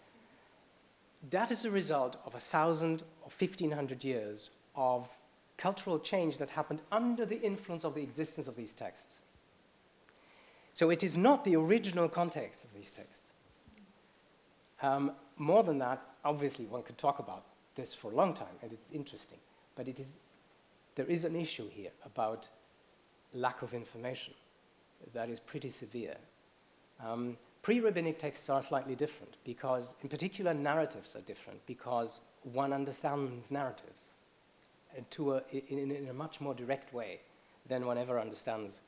that is a result of 1,000 or 1,500 years of cultural change that happened under the influence of the existence of these texts. So it is not the original context of these texts. More than that, obviously one could talk about this for a long time, and it's interesting, but there is an issue here about lack of information that is pretty severe. Pre-rabbinic texts are slightly different because, in particular, narratives are different because one understands narratives in a much more direct way than one ever understands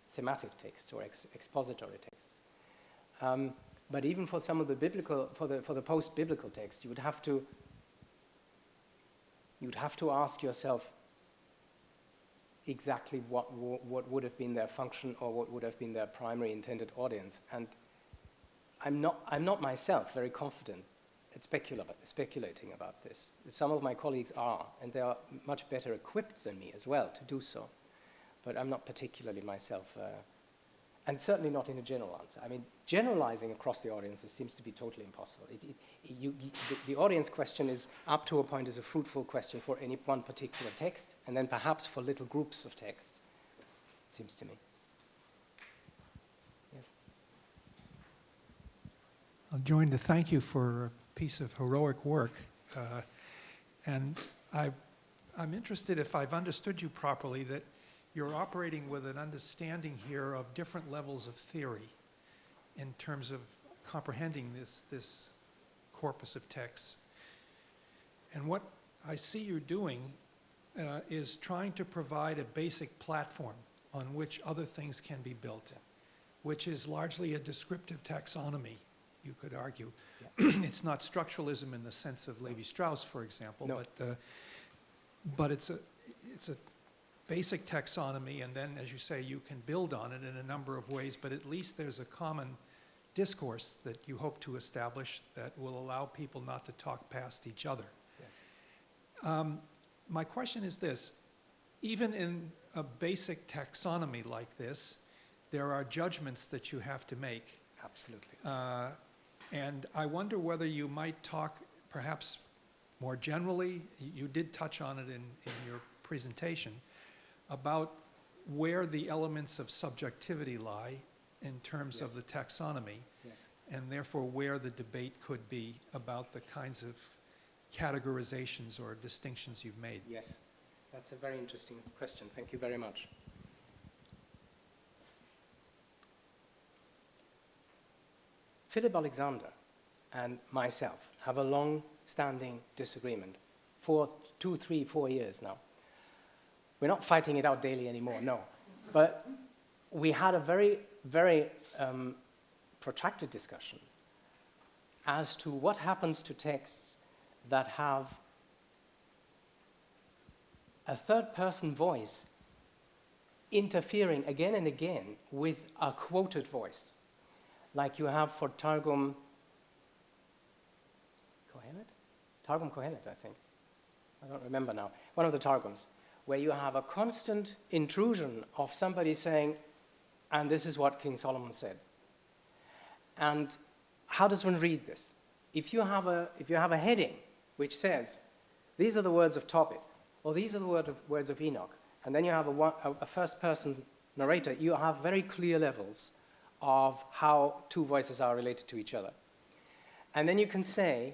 thematic texts or expository texts. But even for some of the biblical, for the post-biblical text, you would have to ask yourself exactly what would have been their function or what would have been their primary intended audience. And I'm not myself very confident at speculating about this. Some of my colleagues are, and they are much better equipped than me as well to do so. But I'm not particularly myself And certainly not in a general answer. I mean, generalizing across the audiences seems to be totally impossible. The audience question is, up to a point, is a fruitful question for any one particular text, and then perhaps for little groups of texts, it seems to me. Yes? I'll join to thank you for a piece of heroic work. And I'm interested, if I've understood you properly, that you're operating with an understanding here of different levels of theory in terms of comprehending this corpus of texts. And what I see you doing is trying to provide a basic platform on which other things can be built, which is largely a descriptive taxonomy, you could argue. Yeah. It's not structuralism in the sense of Levi-Strauss, for example, no. But it's a basic taxonomy, and then, as you say, you can build on it in a number of ways, but at least there's a common discourse that you hope to establish that will allow people not to talk past each other. Yes. My question is this: even in a basic taxonomy like this, there are judgments that you have to make. Absolutely. And I wonder whether you might talk perhaps more generally, you did touch on it in your presentation, about where the elements of subjectivity lie in terms yes. of the taxonomy, yes. and therefore where the debate could be about the kinds of categorizations or distinctions you've made. Yes, that's a very interesting question. Thank you very much. Philip Alexander and myself have a long-standing disagreement for 2, 3, 4 years now. We're not fighting it out daily anymore, no. But we had a very, very protracted discussion as to what happens to texts that have a third-person voice interfering again and again with a quoted voice, like you have for Targum Kohelet? Targum Kohelet, I think. I don't remember now. One of the Targums, where you have a constant intrusion of somebody saying, and this is what King Solomon said. And how does one read this? If you have a heading which says, these are the words of Tobit, or these are the words of Enoch, and then you have a first-person narrator, you have very clear levels of how two voices are related to each other. And then you can say,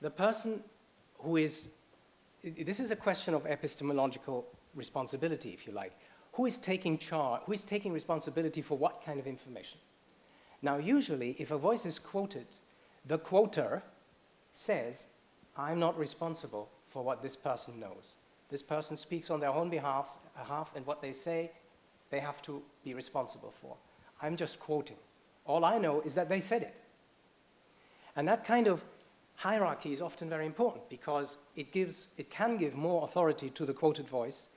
the person who is, this is a question of epistemological responsibility, if you like. Who is taking charge, who is taking responsibility for what kind of information? Now, usually, if a voice is quoted, the quoter says, I'm not responsible for what this person knows. This person speaks on their own behalf, and what they say, they have to be responsible for. I'm just quoting. All I know is that they said it. And that kind of hierarchy is often very important because it can give more authority to the quoted voice.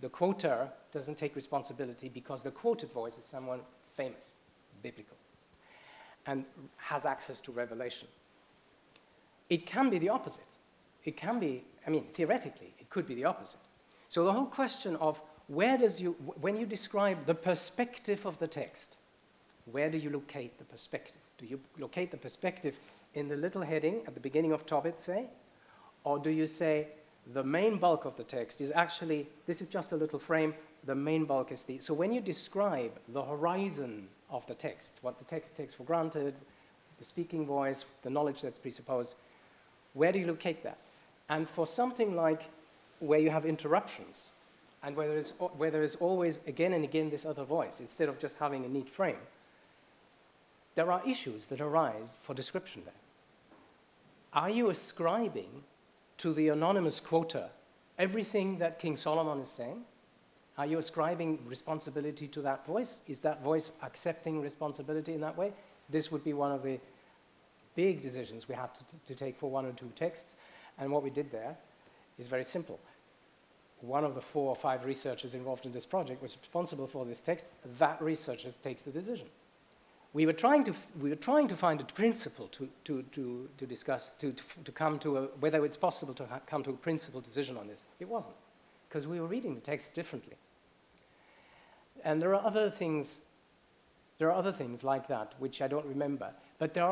The quoter doesn't take responsibility because the quoted voice is someone famous, biblical, and has access to revelation. It can be the opposite. It can be, I mean, theoretically, it could be the opposite. So the whole question of when you describe the perspective of the text, where do you locate the perspective? Do you locate the perspective in the little heading at the beginning of Tobit, say? Or do you say the main bulk of the text is actually, this is just a little frame, the main bulk is the... So when you describe the horizon of the text, what the text takes for granted, the speaking voice, the knowledge that's presupposed, where do you locate that? And for something like where you have interruptions, and where there is always again and again this other voice, instead of just having a neat frame, there are issues that arise for description there. Are you ascribing to the anonymous quoter everything that King Solomon is saying? Are you ascribing responsibility to that voice? Is that voice accepting responsibility in that way? This would be one of the big decisions we had to take for one or two texts. And what we did there is very simple. One of the 4 or 5 researchers involved in this project was responsible for this text. That researcher takes the decision. We were trying to find a principle to discuss, to come to whether it's possible to come to a principled decision on this. It wasn't, because we were reading the text differently. And there are other things There are other things like that which I don't remember. But there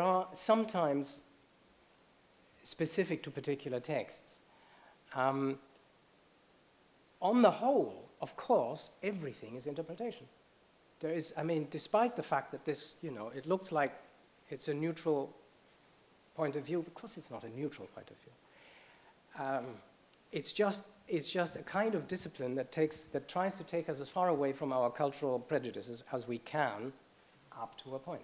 are sometimes specific to particular texts. On the whole, of course, everything is interpretation. There is, I mean, despite the fact that this, you know, it looks like it's a neutral point of view, of course it's not a neutral point of view. It's just a kind of discipline that tries to take us as far away from our cultural prejudices as we can, up to a point.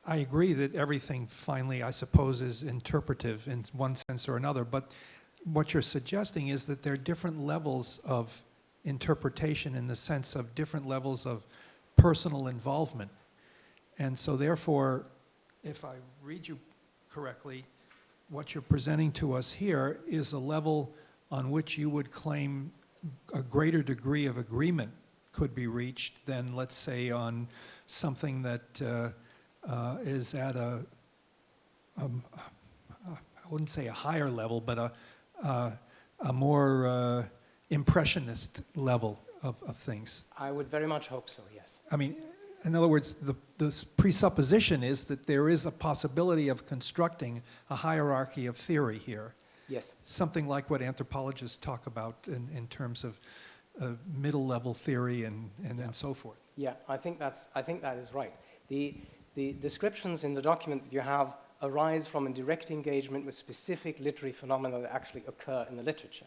I agree that everything finally, I suppose, is interpretive in one sense or another, but what you're suggesting is that there are different levels of interpretation in the sense of different levels of personal involvement. And so therefore, if I read you correctly, what you're presenting to us here is a level on which you would claim a greater degree of agreement could be reached than, let's say, on something that is at I wouldn't say a higher level, but a more impressionist level of things. I would very much hope so, yes. I mean, in other words, the presupposition is that there is a possibility of constructing a hierarchy of theory here. Yes. Something like what anthropologists talk about in terms of middle level theory and so forth. Yeah, I think that is right. The descriptions in the document that you have arise from a direct engagement with specific literary phenomena that actually occur in the literature.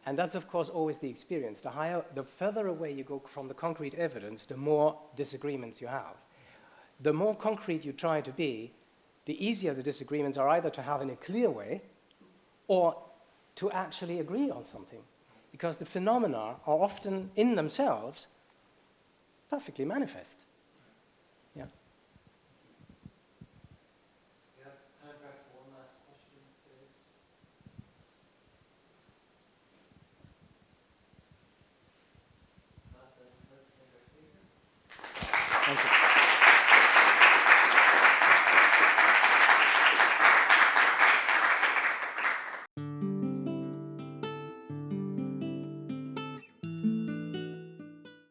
And that's, of course, always the experience. The further away you go from the concrete evidence, the more disagreements you have. The more concrete you try to be, the easier the disagreements are either to have in a clear way or to actually agree on something. Because the phenomena are often in themselves perfectly manifest.